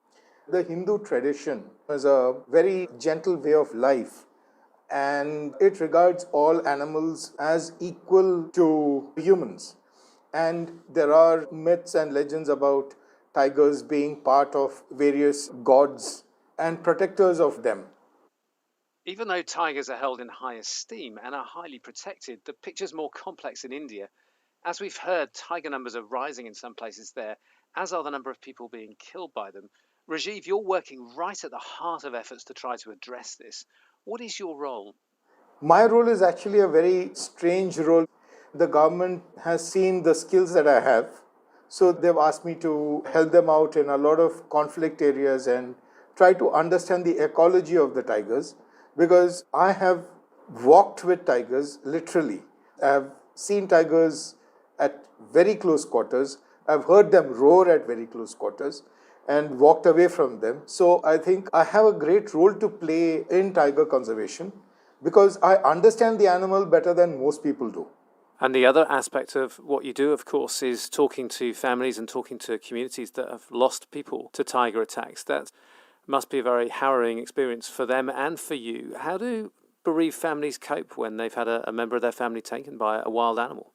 The Hindu tradition is a very gentle way of life, and it regards all animals as equal to humans. And there are myths and legends about tigers being part of various gods and protectors of them. Even though tigers are held in high esteem and are highly protected, the picture's more complex in India. As we've heard, tiger numbers are rising in some places there, as are the number of people being killed by them. Rajiv, you're working right at the heart of efforts to try to address this. What is your role? My role is actually a very strange role. The government has seen the skills that I have, so they've asked me to help them out in a lot of conflict areas and try to understand the ecology of the tigers, because I have walked with tigers literally. I've seen tigers at very close quarters. I've heard them roar at very close quarters and walked away from them. So I think I have a great role to play in tiger conservation, because I understand the animal better than most people do. And the other aspect of what you do, of course, is talking to families and talking to communities that have lost people to tiger attacks. That must be a very harrowing experience for them and for you. How do bereaved families cope when they've had a member of their family taken by a wild animal?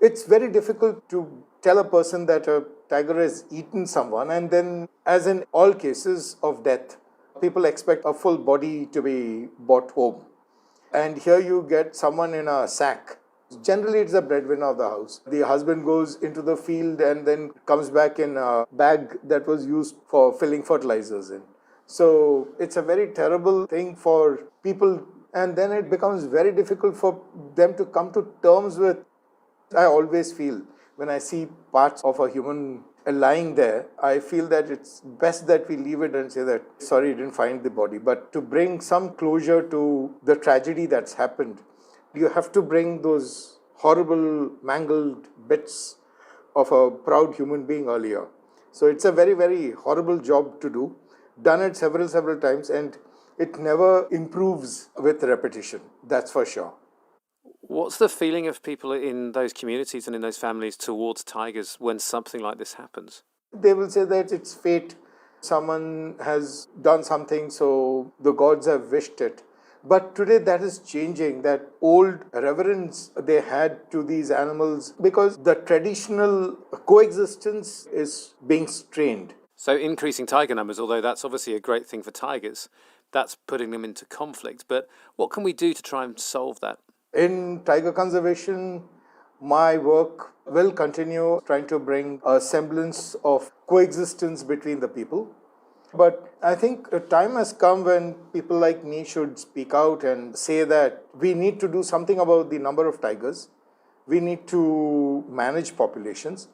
It's very difficult to tell a person that a tiger has eaten someone, and then, as in all cases of death, people expect a full body to be brought home. And here you get someone in a sack. Generally, it's the breadwinner of the house. The husband goes into the field and then comes back in a bag that was used for filling fertilizers in. So it's a very terrible thing for people, and then it becomes very difficult for them to come to terms with. I always feel when I see parts of a human lying there, I feel that it's best that we leave it and say that, sorry, you didn't find the body. But to bring some closure to the tragedy that's happened, you have to bring those horrible, mangled bits of a proud human being earlier. So it's a very, very horrible job to do. Done it several times, and it never improves with repetition. That's for sure. What's the feeling of people in those communities and in those families towards tigers when something like this happens? They will say that it's fate. Someone has done something, so the gods have wished it. But today that is changing, that old reverence they had to these animals, because the traditional coexistence is being strained. So increasing tiger numbers, although that's obviously a great thing for tigers, that's putting them into conflict. But what can we do to try and solve that? In tiger conservation, my work will continue trying to bring a semblance of coexistence between the people. But I think a time has come when people like me should speak out and say that we need to do something about the number of tigers. We need to manage populations,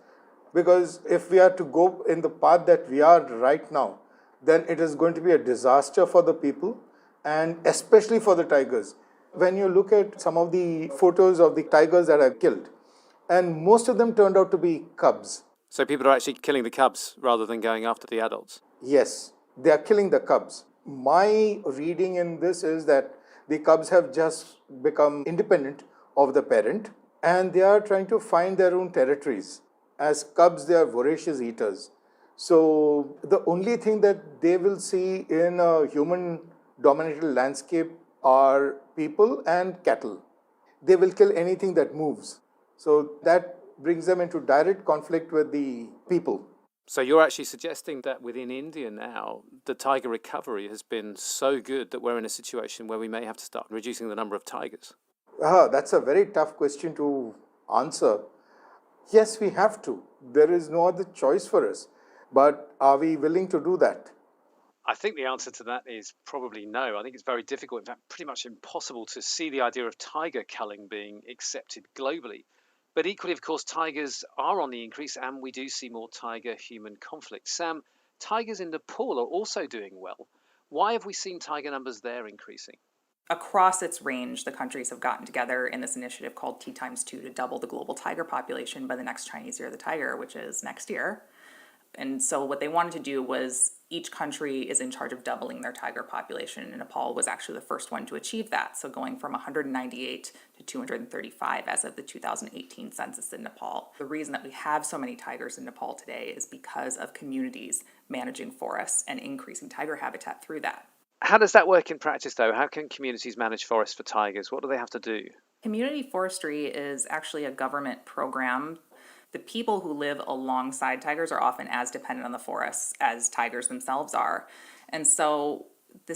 because if we are to go in the path that we are right now, then it is going to be a disaster for the people and especially for the tigers. When you look at some of the photos of the tigers that are killed, and most of them turned out to be cubs. So people are actually killing the cubs rather than going after the adults? Yes, they are killing the cubs. My reading in this is that the cubs have just become independent of the parent and they are trying to find their own territories. As cubs, they are voracious eaters. So the only thing that they will see in a human dominated landscape are people and cattle. They will kill anything that moves. So that brings them into direct conflict with the people. So you're actually suggesting that within India now, the tiger recovery has been so good that we're in a situation where we may have to start reducing the number of tigers? That's a very tough question to answer. Yes, we have to. There is no other choice for us. But are we willing to do that? I think the answer to that is probably no. I think it's very difficult, in fact, pretty much impossible to see the idea of tiger culling being accepted globally. But equally, of course, tigers are on the increase and we do see more tiger-human conflict. Sam, tigers in Nepal are also doing well. Why have we seen tiger numbers there increasing? Across its range, the countries have gotten together in this initiative called T times 2 to double the global tiger population by the next Chinese Year of the Tiger, which is next year. And so what they wanted to do was each country is in charge of doubling their tiger population, and Nepal was actually the first one to achieve that. So going from 198 to 235 as of the 2018 census in Nepal. The reason that we have so many tigers in Nepal today is because of communities managing forests and increasing tiger habitat through that. How does that work in practice, though? How can communities manage forests for tigers? What do they have to do? Community forestry is actually a government program. The people who live alongside tigers are often as dependent on the forests as tigers themselves are. And so this